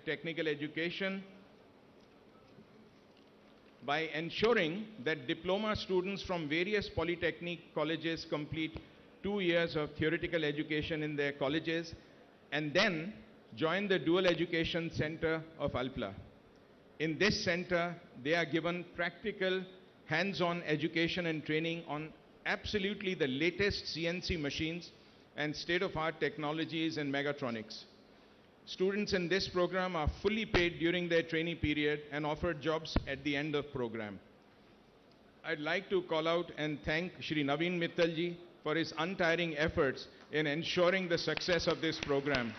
technical education by ensuring that diploma students from various polytechnic colleges complete 2 years of theoretical education in their colleges and then join the Dual Education Center of Alpla. In this center, they are given practical, hands-on education and training on absolutely the latest CNC machines and state-of-art technologies and mechatronics. Students in this program are fully paid during their trainee period and offered jobs at the end of program. I'd like to call out and thank Shri Naveen Mittalji for his untiring efforts in ensuring the success of this program.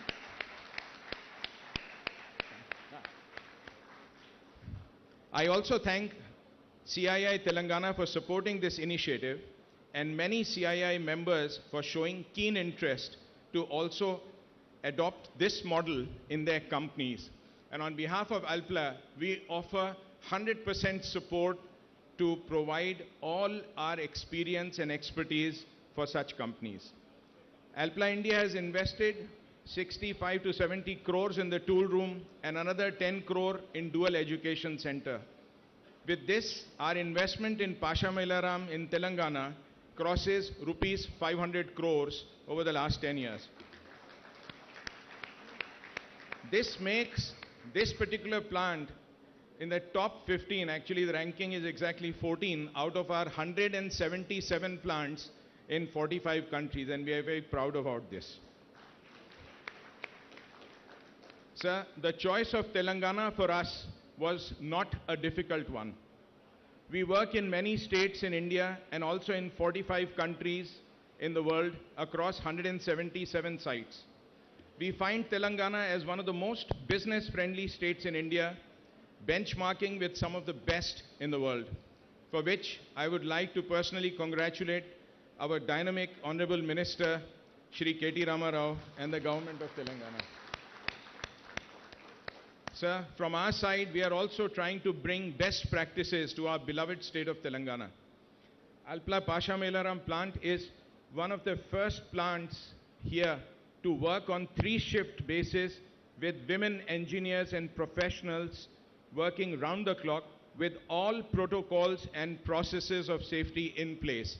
I also thank CII Telangana for supporting this initiative and many CII members for showing keen interest to also adopt this model in their companies. And on behalf of Alpla, we offer 100% support to provide all our experience and expertise for such companies. Alpla India has invested 65 to 70 crores in the tool room and another 10 crore in Dual Education Center. With this, our investment in Pashamailaram in Telangana crosses rupees 500 crores over the last 10 years. This makes this particular plant in the top 15, actually the ranking is exactly 14 out of our 177 plants in 45 countries, and we are very proud about this. Sir, the choice of Telangana for us was not a difficult one. We work in many states in India and also in 45 countries in the world across 177 sites. We find Telangana as one of the most business-friendly states in India, benchmarking with some of the best in the world, for which I would like to personally congratulate our dynamic Honorable Minister, Shri KT Rao, and the government of Telangana. Sir, from our side, we are also trying to bring best practices to our beloved state of Telangana. Alpla Pashamailaram plant is one of the first plants here to work on 3-shift basis with women engineers and professionals working round the clock with all protocols and processes of safety in place,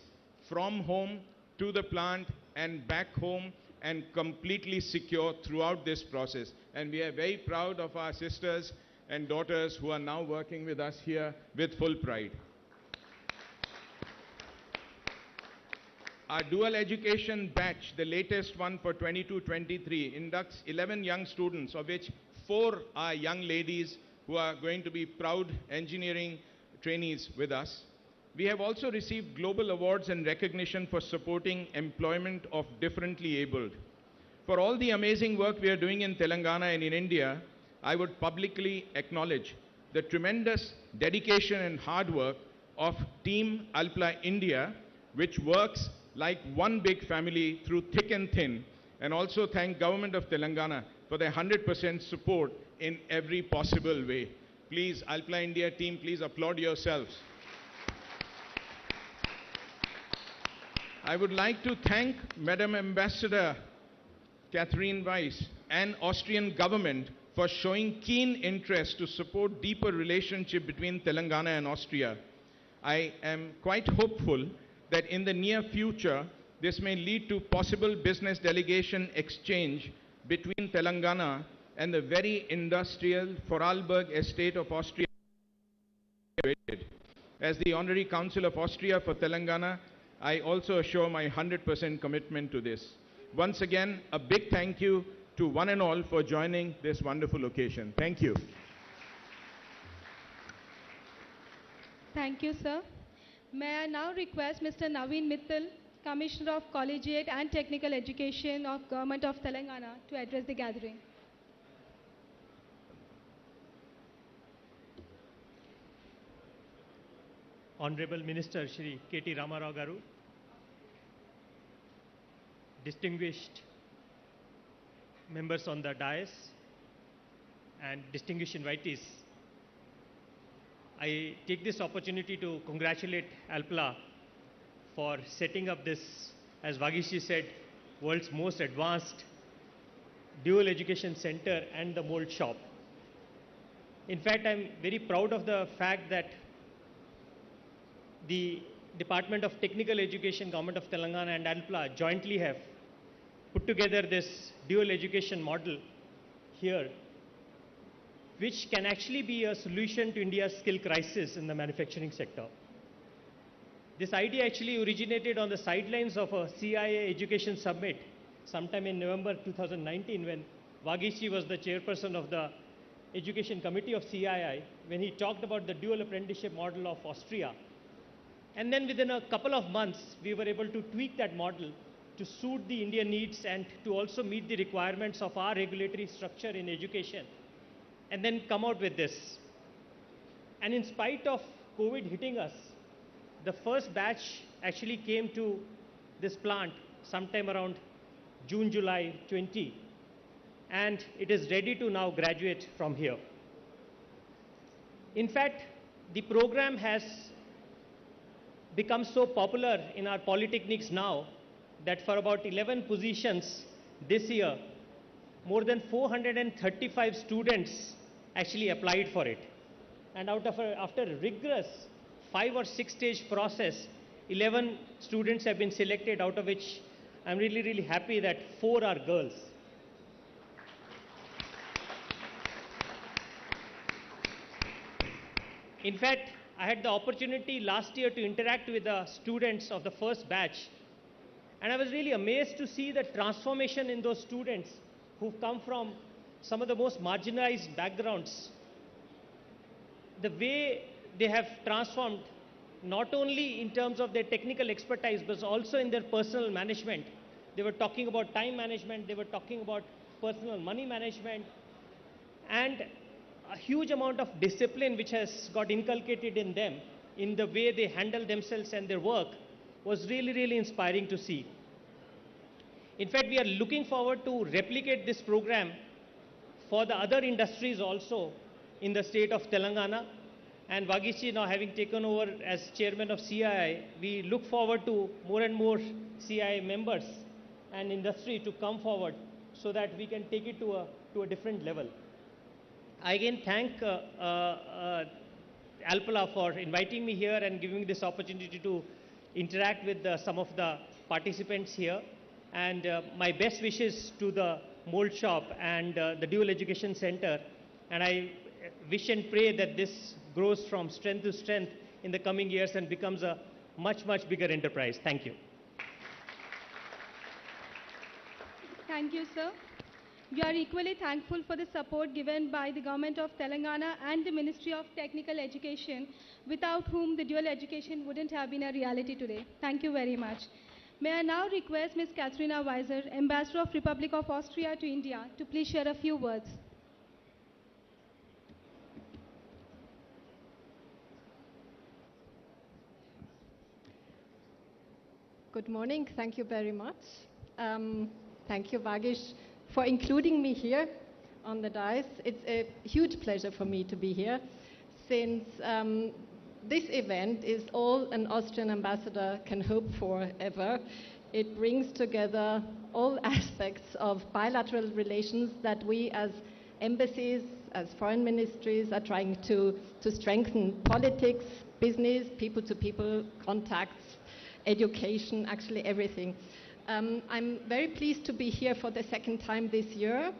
from home to the plant and back home, and completely secure throughout this process. And we are very proud of our sisters and daughters who are now working with us here with full pride. Our dual education batch, the latest one for 22-23, inducts 11 young students, of which 4 are young ladies who are going to be proud engineering trainees with us. We have also received global awards and recognition for supporting employment of differently abled. For all the amazing work we are doing in Telangana and in India, I would publicly acknowledge the tremendous dedication and hard work of Team Alpla India, which works like one big family through thick and thin, and also thank Government of Telangana for their 100% support in every possible way. Please, Alpla India team, please applaud yourselves. I would like to thank Madam Ambassador Catherine Weiss and Austrian government for showing keen interest to support deeper relationship between Telangana and Austria. I am quite hopeful that in the near future, this may lead to possible business delegation exchange between Telangana and the very industrial Vorarlberg estate of Austria. As the Honorary Council of Austria for Telangana, I also assure my 100% commitment to this. Once again, a big thank you to one and all for joining this wonderful occasion. Thank you. Thank you, sir. May I now request Mr. Naveen Mittal, Commissioner of Collegiate and Technical Education of Government of Telangana, to address the gathering. Honorable Minister Shri KT Ramarao Garu, distinguished members on the dais, and distinguished invitees, I take this opportunity to congratulate Alpla for setting up this, as Vagishi said, world's most advanced dual education center and the mold shop. In fact, I'm very proud of the fact that the Department of Technical Education, Government of Telangana and Alpla jointly have put together this dual education model here, which can actually be a solution to India's skill crisis in the manufacturing sector. This idea actually originated on the sidelines of a CIA Education Summit sometime in November 2019, when Vagishi was the chairperson of the Education Committee of CII, when he talked about the dual apprenticeship model of Austria. And then within a couple of months, we were able to tweak that model to suit the Indian needs and to also meet the requirements of our regulatory structure in education, and then come out with this. And in spite of COVID hitting us, the first batch actually came to this plant sometime around June, July 20, and it is ready to now graduate from here. In fact, the program has become so popular in our polytechnics now that for about 11 positions this year, more than 435 students actually applied for it. And after a rigorous 5 or 6 stage process, 11 students have been selected, out of which I'm really, really happy that 4 are girls. In fact, I had the opportunity last year to interact with the students of the first batch, and I was really amazed to see the transformation in those students who've come from some of the most marginalized backgrounds. The way they have transformed, not only in terms of their technical expertise, but also in their personal management. They were talking about time management, they were talking about personal money management, and a huge amount of discipline which has got inculcated in them in the way they handle themselves and their work was really, really inspiring to see. In fact, we are looking forward to replicate this program for the other industries also in the state of Telangana. And Vagishi, now having taken over as chairman of CII, we look forward to more and more CII members and industry to come forward so that we can take it to a different level. I again thank Alpla for inviting me here and giving me this opportunity to interact with some of the participants here. And my best wishes to the Mold Shop and the Dual Education Center. And I wish and pray that this grows from strength to strength in the coming years and becomes a much, much bigger enterprise. Thank you. Thank you, sir. We are equally thankful for the support given by the Government of Telangana and the Ministry of Technical Education, without whom the dual education wouldn't have been a reality today. Thank you very much. May I now request Ms. Katharina Weiser, Ambassador of Republic of Austria to India, to please share a few words. Good morning. Thank you very much. Thank you, Vagish, for including me here on the dais. It's a huge pleasure for me to be here, since this event is all an Austrian ambassador can hope for ever. It brings together all aspects of bilateral relations that we as embassies, as foreign ministries, are trying to strengthen: politics, business, people-to-people contacts, education, actually everything. I'm very pleased to be here for the second time this year.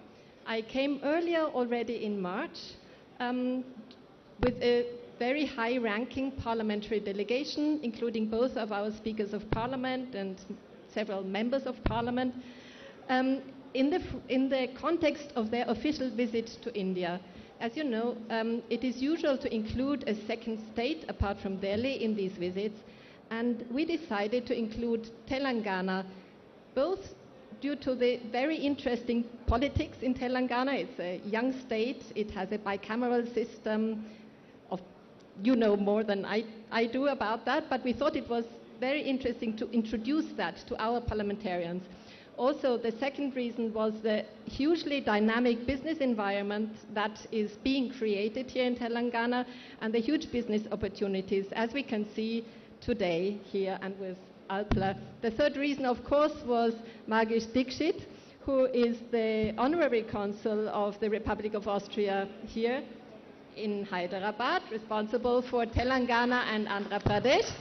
I came earlier already in March with a very high-ranking parliamentary delegation, including both of our speakers of parliament and several members of parliament, in the context of their official visit to India. As you know, it is usual to include a second state apart from Delhi in these visits, and we decided to include Telangana, both due to the very interesting politics in Telangana. It's a young state. It has a bicameral system. You know more than I do about that, but we thought it was very interesting to introduce that to our parliamentarians. Also, the second reason was the hugely dynamic business environment that is being created here in Telangana, and the huge business opportunities, as we can see today here and with Alpla. The third reason, of course, was Magish Dixit, who is the honorary consul of the Republic of Austria here. in Hyderabad, responsible for Telangana and Andhra Pradesh.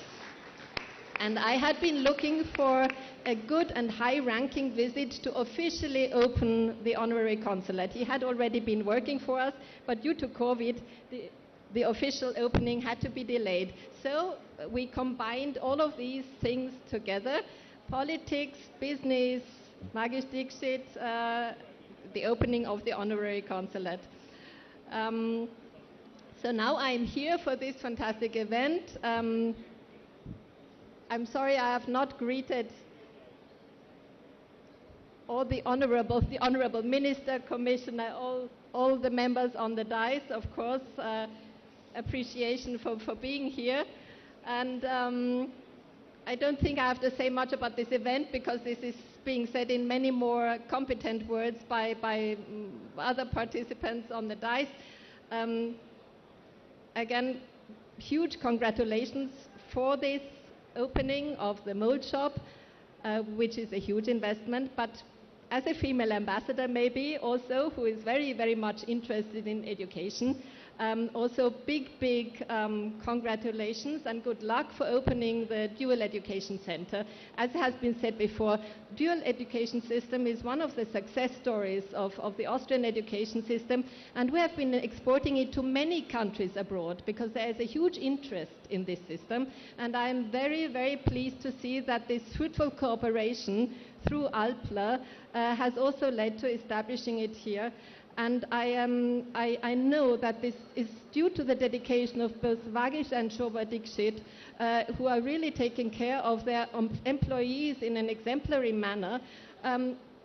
And I had been looking for a good and high-ranking visit to officially open the honorary consulate. He had already been working for us, but due to COVID, the official opening had to be delayed. So we combined all of these things together: politics, business, Magish Dixit, the opening of the honorary consulate. So now I'm here for this fantastic event. I'm sorry I have not greeted all the honorable minister, commissioner, all the members on the dais, of course. Appreciation for being here. And I don't think I have to say much about this event, because this is being said in many more competent words by other participants on the dais. Again, huge congratulations for this opening of the mold shop, which is a huge investment. But as a female ambassador, maybe also, who is very, very much interested in education, also big congratulations and good luck for opening the Dual Education Center. As has been said before, dual education system is one of the success stories of the Austrian education system, and we have been exporting it to many countries abroad because there is a huge interest in this system. And I'm very, very pleased to see that this fruitful cooperation through Alpla has also led to establishing it here. And I know that this is due to the dedication of both Vagish and Shobha Dixit, who are really taking care of their employees in an exemplary manner.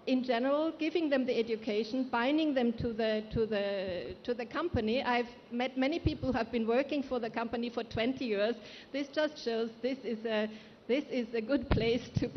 In general, giving them the education, binding them to the company. I've met many people who have been working for the company for 20 years. This just shows this is a good place to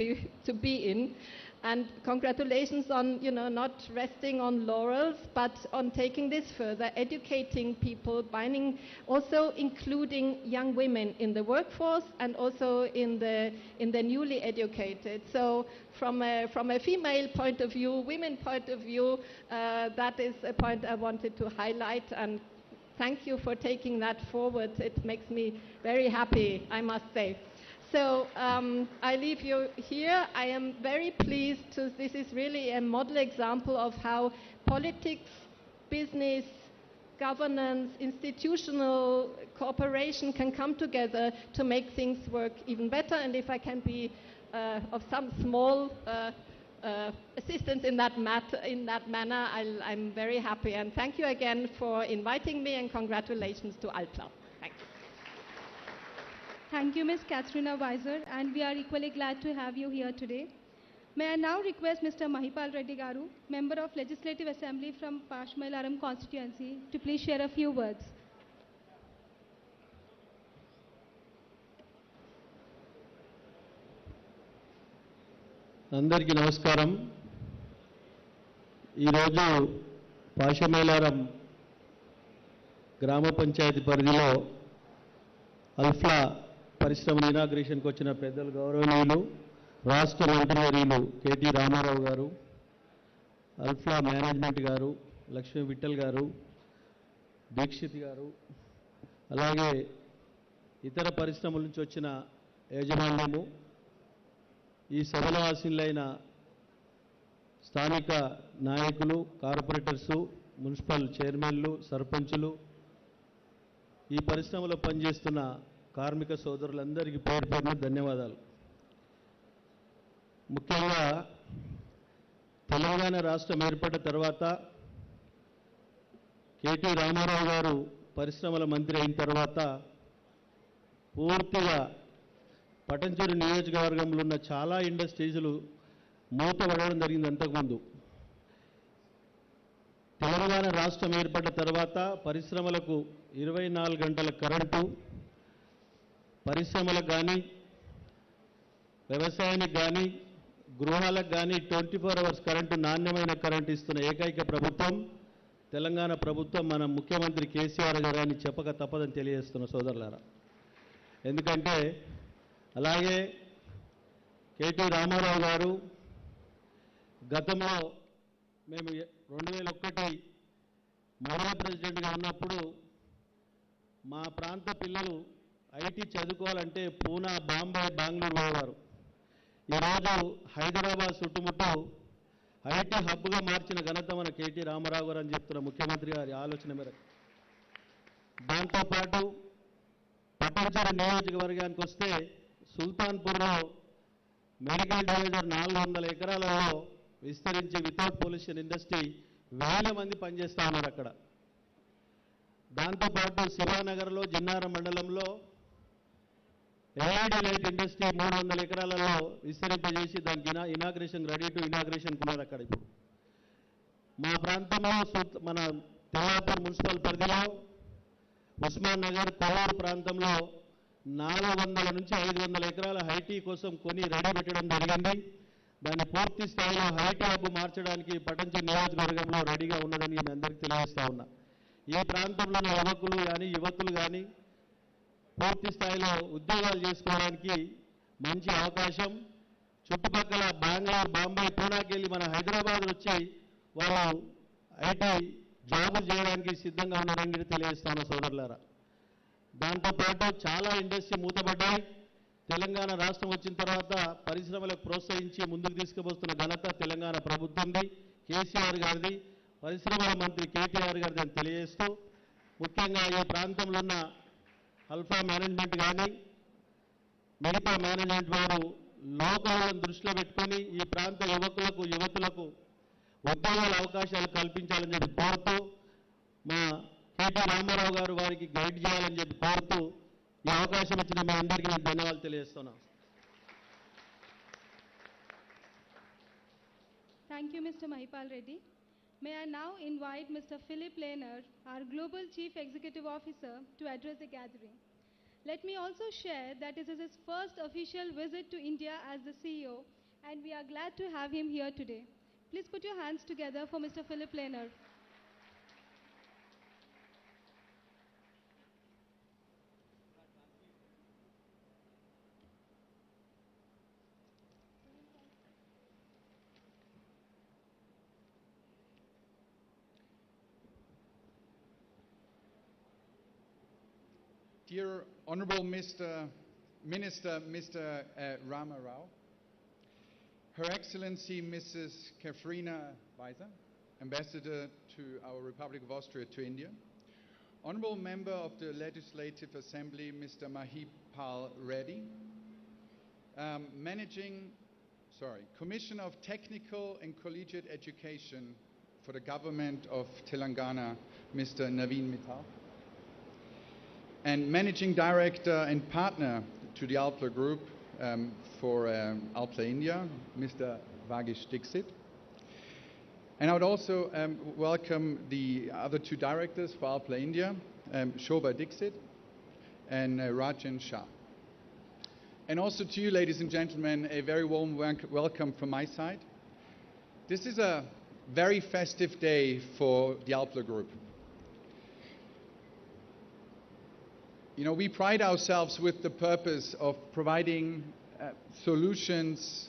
be in. And congratulations on, not resting on laurels, but on taking this further, educating people, binding, also including young women in the workforce and also in the newly educated. So from a female point of view, women point of view, that is a point I wanted to highlight. And thank you for taking that forward. It makes me very happy, I must say. So I leave you here. I am very pleased this is really a model example of how politics, business, governance, institutional cooperation can come together to make things work even better. And if I can be of some small assistance in that manner, I'm very happy. And thank you again for inviting me, and congratulations to Alpla. Thank you, Ms. Katrina Weiser, and we are equally glad to have you here today. May I now request Mr. Mahipal Reddy Garu, Member of Legislative Assembly from Pashmailaram constituency, to please share a few words. అందరికీ నమస్కారం. ఈరోజు పాషమేలారం గ్రామ పంచాయతీ పరిధిలో అల్ఫ్లా పరిశ్రమ ఇనాగ్రేషన్కి వచ్చిన పెద్దలు, గౌరవనీయులు రాష్ట్ర మంత్రివర్యులు కేటీ రామారావు గారు, అల్ఫ్లా మేనేజ్మెంట్ గారు, లక్ష్మీ విఠల్ గారు, దీక్షిత్ గారు, అలాగే ఇతర పరిశ్రమల నుంచి వచ్చిన యాజమాన్యము, ఈ సభలో ఆసీనులైన స్థానిక నాయకులు, కార్పొరేటర్సు, మున్సిపల్ చైర్మన్లు, సర్పంచులు, ఈ పరిశ్రమలో పనిచేస్తున్న కార్మిక సోదరులందరికీ పేరు పేరున ధన్యవాదాలు. ముఖ్యంగా తెలంగాణ రాష్ట్రం ఏర్పడిన తర్వాత కేటీ రామారావు గారు పరిశ్రమల మంత్రి అయిన తర్వాత పూర్తిగా పటంచెరు నియోజకవర్గంలో ఉన్న చాలా ఇండస్ట్రీస్లు మూతపడడం జరిగింది. అంతకుముందు తెలంగాణ రాష్ట్రం ఏర్పడిన తర్వాత పరిశ్రమలకు 24 గంటల కరెంటు, పరిశ్రమలకు కానీ, వ్యవసాయానికి కానీ, గృహాలకు కానీ 24 అవర్స్ కరెంటు, నాణ్యమైన కరెంటు ఇస్తున్న ఏకైక ప్రభుత్వం తెలంగాణ ప్రభుత్వం, మన ముఖ్యమంత్రి కేసీఆర్ గారు అని చెప్పక తప్పదని తెలియజేస్తున్న సోదరులారా. ఎందుకంటే అలాగే కేటీ రామారావు గారు గతంలో మేము 2001 మూడవ ప్రెసిడెంట్గా ఉన్నప్పుడు మా ప్రాంత పిల్లలు ఐటీ చదువుకోవాలంటే పూనా, బాంబే, బెంగళూరు పోయేవారు. ఈరోజు హైదరాబాద్ చుట్టుముట్టు ఐటీ హబ్గా మార్చిన ఘనత మన కేటీ రామారావు గారు అని చెప్తున్న ముఖ్యమంత్రి గారి ఆలోచన మేరకు. దాంతోపాటు పట్టణచెరు నియోజకవర్గానికి వస్తే సుల్తాన్పూర్లో మెడికల్ డివిజన్ 400 ఎకరాలలో విస్తరించి వితౌట్ పొల్యూషన్ ఇండస్ట్రీ 1000 మంది పనిచేస్తూ ఉన్నారు అక్కడ. దాంతోపాటు శివానగర్లో జిన్నారం మండలంలో ఎల్ఈడి లైట్ ఇండస్ట్రీ 300 ఎకరాలలో విస్తరింపజేసి దానికి ఇనాగ్రేషన్ రెడీ టు ఇనాగ్రేషన్ ఉన్నది అక్కడ. ఇప్పుడు మా ప్రాంతంలో మన తెల్లాపూర్ మున్సిపల్ పరిధిలో ఉస్మాన్ నగర్, కొల్లూరు ప్రాంతంలో 400 నుంచి 500 ఎకరాల ఐటీ కోసం కొని రెడీ పెట్టడం జరిగింది. దాన్ని పూర్తి స్థాయిలో ఐటీ హబ్ మార్చడానికి పట్టణచెరు నియోజకవర్గంలో రెడీగా ఉన్నదని నేను అందరికీ తెలియజేస్తా ఉన్నా. ఈ ప్రాంతంలోని యువకులు కానీ యువతులు కానీ పూర్తి స్థాయిలో ఉద్యోగాలు చేసుకోవడానికి మంచి అవకాశం. చుట్టుపక్కల బెంగళూరు, బాంబే, పూనాకి వెళ్ళి మన హైదరాబాద్ వచ్చి వాళ్ళు ఐటీ జాబులు చేయడానికి సిద్ధంగా ఉన్నారని నేను తెలియజేస్తాను సోదరులారా. దాంతోపాటు చాలా ఇండస్ట్రీ మూతపడ్డాయి. తెలంగాణ రాష్ట్రం వచ్చిన తర్వాత పరిశ్రమలకు ప్రోత్సహించి ముందుకు తీసుకువస్తున్న ఘనత తెలంగాణ ప్రభుత్వంది, కేసీఆర్ గారిది, పరిశ్రమల మంత్రి కేటీఆర్ గారిది అని తెలియజేస్తూ, ముఖ్యంగా ఈ ప్రాంతంలో ఉన్న అల్ఫా మేనేజ్మెంట్ కానీ మిగతా మేనేజ్మెంట్ వారు లోకలను దృష్టిలో పెట్టుకొని ఈ ప్రాంత యువకులకు యువతులకు ఉద్యోగాల అవకాశాలు కల్పించాలని చెప్పి కోరుతూ, మా కేటీ రామారావు గారు వారికి గైడ్ చేయాలని చెప్పి కోరుతూ ఈ అవకాశం ఇచ్చిన మీ అందరికీ నేను ధన్యవాదాలు తెలియజేస్తున్నాను. Thank you, Mr. Mahipal Reddy. May I now invite Mr. Philip Lehner, our Global Chief Executive Officer, to address the gathering. Let me also share that this is his first official visit to India as the CEO, and we are glad to have him here today. Please put your hands together for Mr. Philip Lehner. Dear Honorable Mr. Minister, Mr. Rama Rao, Her Excellency Mrs. Katrina Weiser, Ambassador to our Republic of Austria to India, Honorable Member of the Legislative Assembly, Mr. Mahipal Reddy, Commissioner of Technical and Collegiate Education for the Government of Telangana, Mr. Naveen Mittal, and Managing Director and Partner to the Alpla Group for Alpla India, Mr. Vagish Dixit. And I would also welcome the other two directors for Alpla India, Shobha Dixit and Rajan Shah. And also to you, ladies and gentlemen, a very warm welcome from my side. This is a very festive day for the Alpla Group. You know, we pride ourselves with the purpose of providing solutions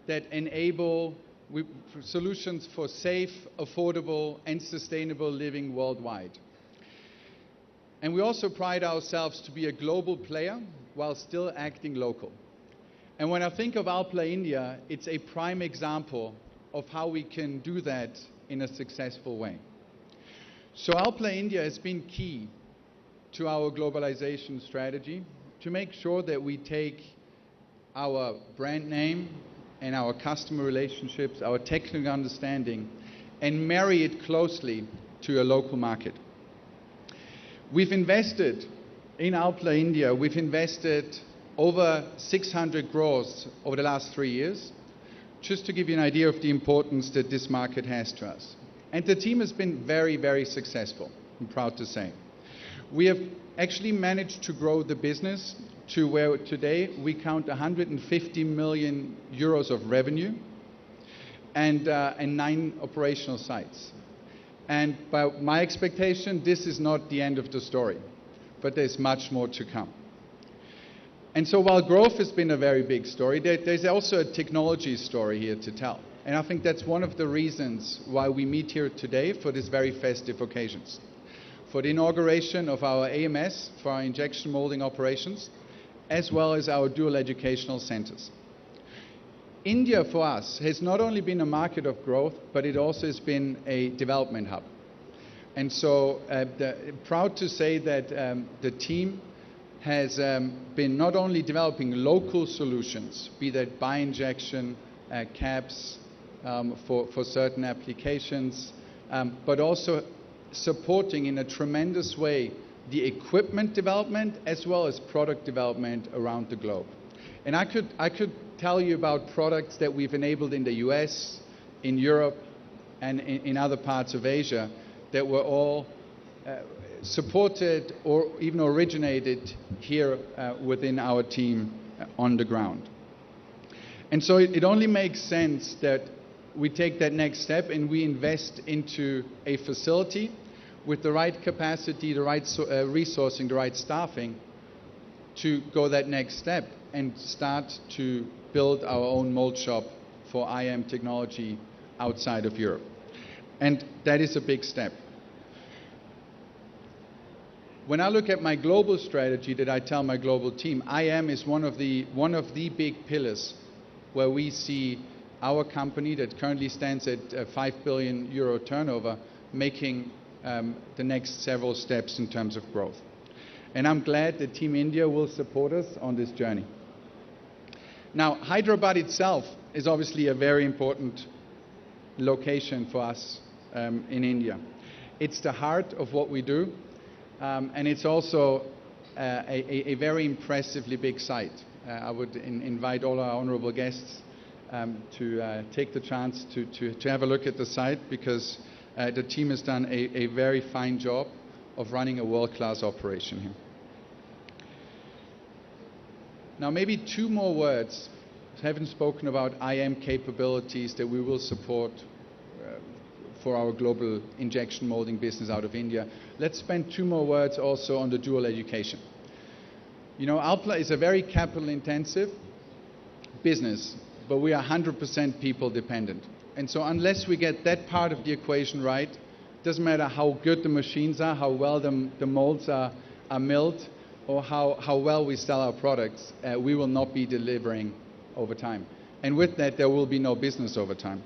that enable solutions for safe, affordable, and sustainable living worldwide. And we also pride ourselves to be a global player while still acting local. And when I think of Alpla India, it's a prime example of how we can do that in a successful way. So Alpla India has been key to our globalization strategy to make sure that we take our brand name and our customer relationships, our technical understanding, and marry it closely to a local market. We've invested in Alpla India, we've invested over 600 crores over the last 3 years, just to give you an idea of the importance that this market has to us. And the team has been very, very successful, I'm proud to say. We have actually managed to grow the business to where today we count 150 million euros of revenue and 9 operational sites. And by my expectation, this is not the end of the story, but there's much more to come. And so while growth has been a very big story, there's also a technology story here to tell. And I think that's one of the reasons why we meet here today for this very festive occasions. for the inauguration of our AMS for our injection molding operations, as well as our dual educational centers. India for us has not only been a market of growth, but it also has been a development hub. And so proud to say that the team has been not only developing local solutions, be that bi-injection, caps for certain applications, but also supporting in a tremendous way the equipment development as well as product development around the globe. And I could tell you about products that we've enabled in the US, in Europe, and in other parts of Asia that were all supported or even originated here within our team on the ground. And so it only makes sense that we take that next step and we invest into a facility with the right capacity, the right resourcing, the right staffing to go that next step and start to build our own mold shop for IM technology outside of Europe. And that is a big step. When I look at my global strategy that I tell my global team, IM is one of the big pillars where we see our company that currently stands at a 5 billion euro turnover making the next several steps in terms of growth. And I'm glad that Team India will support us on this journey. Now, Hyderabad itself is obviously a very important location for us in India. It's the heart of what we do, and it's also a very impressively big site. I would invite all our honorable guests to take the chance to have a look at the site, because the team has done a very fine job of running a world-class operation here. Now, maybe two more words. I haven't spoken about IM capabilities that we will support for our global injection molding business out of India. Let's spend two more words also on the dual education. You know, Alpla is a very capital-intensive business, but we are 100% people dependent. And so unless we get that part of the equation right, doesn't matter how good the machines are, how well the molds are milled, or how well we sell our products, we will not be delivering over time. And with that, there will be no business over time.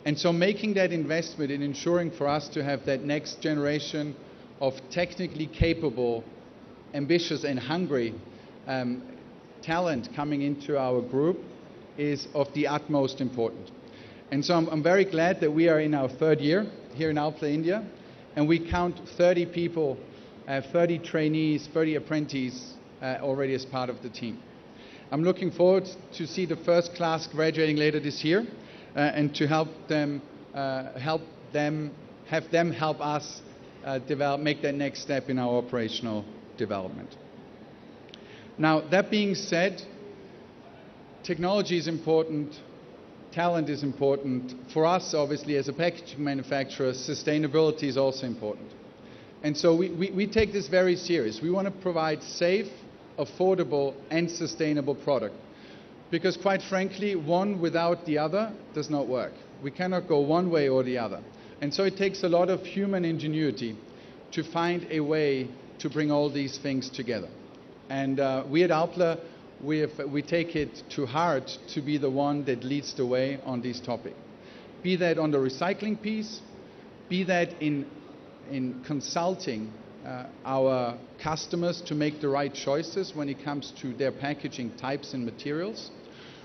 And so making that investment in ensuring for us to have that next generation of technically capable, ambitious and hungry talent coming into our group is of the utmost importance. And so I'm very glad that we are in our third year here in Alpla, India, and we count 30 people, 30 trainees, 30 apprentices already as part of the team. I'm looking forward to see the first class graduating later this year and to have them help us make that next step in our operational development. Now, that being said, technology is important, talent is important. For us, obviously, as a packaging manufacturer, sustainability is also important. And so we take this very serious. We want to provide safe, affordable, and sustainable product. Because quite frankly, one without the other does not work. We cannot go one way or the other. And so it takes a lot of human ingenuity to find a way to bring all these things together. And we at Alpla, we take it to heart to be the one that leads the way on this topic. Be that on the recycling piece, be that in consulting our customers to make the right choices when it comes to their packaging types and materials,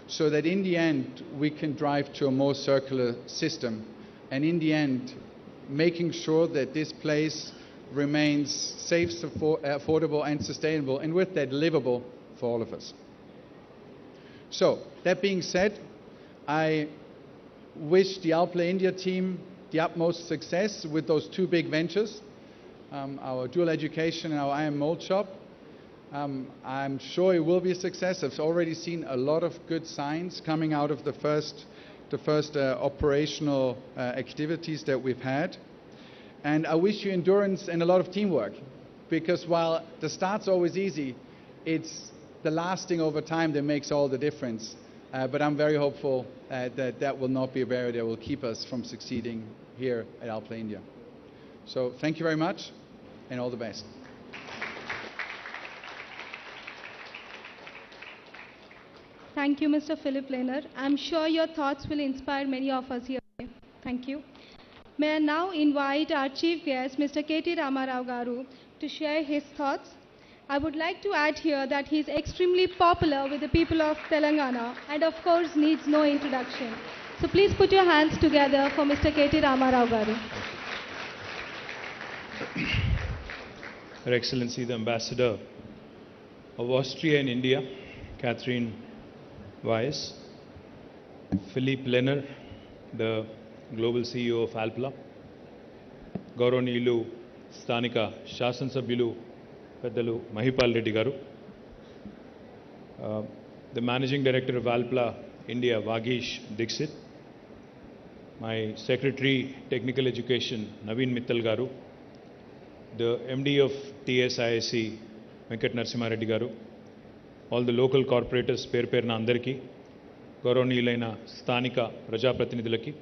so that in the end we can drive to a more circular system, and in the end making sure that this place remains safe, affordable and sustainable, and with that livable for all of us. So that being said, I wish the Alpla India team the utmost success with those two big ventures, our dual education and our IM mold shop. I'm sure it will be a success. I've already seen a lot of good signs coming out of the first operational activities that we've had. And I wish you endurance and a lot of teamwork, because while the start's always easy, it's the lasting over time that makes all the difference. But I'm very hopeful that will not be a barrier that will keep us from succeeding here at Alpla India. So thank you very much. and all the best. Thank you, Mr. Philip Lehner. I'm sure your thoughts will inspire many of us here today. Thank you. May I now invite our chief guest, Mr. KT Ramarao Garu, to share his thoughts. I would like to add here that he is extremely popular with the people of Telangana and of course needs no introduction. So please put your hands together for Mr. KT Ramarao Garu. Her Excellency the Ambassador of Austria in India, Catherine Weiss, Philippe Lehner, the Global CEO of Alpla, Gauranilu Stanika Shasansabhyulu Peddalu Mahipal Reddy Garu, the Managing Director of Alpla India, Vagish Dixit, my Secretary Technical Education, Naveen Mittal Garu, the MD of TSISC, Venkat Narasimha Reddy Garu, all the local corporators, Perna Andarki, Gauranilaina Stanika Prajapratinidhulaki,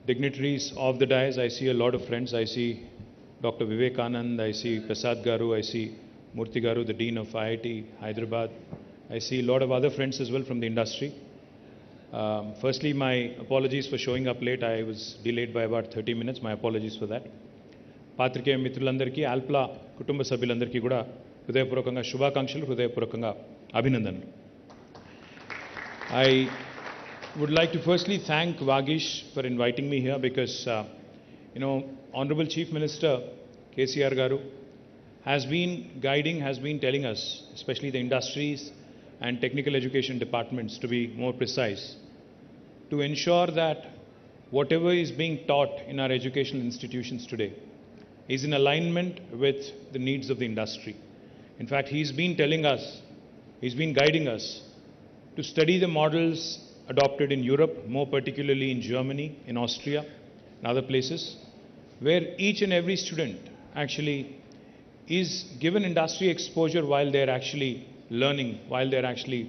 dignitaries of the dais. I see a lot of friends. I see Dr. Vivekanand, I see Prasad Garu, I see Murthy Garu, the Dean of IIT Hyderabad. I see a lot of other friends as well from the industry. Firstly, my apologies for showing up late. I was delayed by about 30 minutes. My apologies for that. Patrikeya Mitrulandarki, Alpla Kutumba Sabhyulandarki kuda హృదయపూర్వకంగా శుభాకాంక్షలు, హృదయపూర్వకంగా అభినందనలు. I would like to firstly thank Vagish for inviting me here because, Honorable Chief Minister KTR Garu has been guiding, has been telling us, especially the industries and technical education departments to be more precise, to ensure that whatever is being taught in our educational institutions today is in alignment with the needs of the industry. In fact, he's been telling us, he's been guiding us to study the models adopted in Europe, more particularly in Germany, in Austria, and other places, where each and every student actually is given industry exposure while they're actually learning, while they're actually,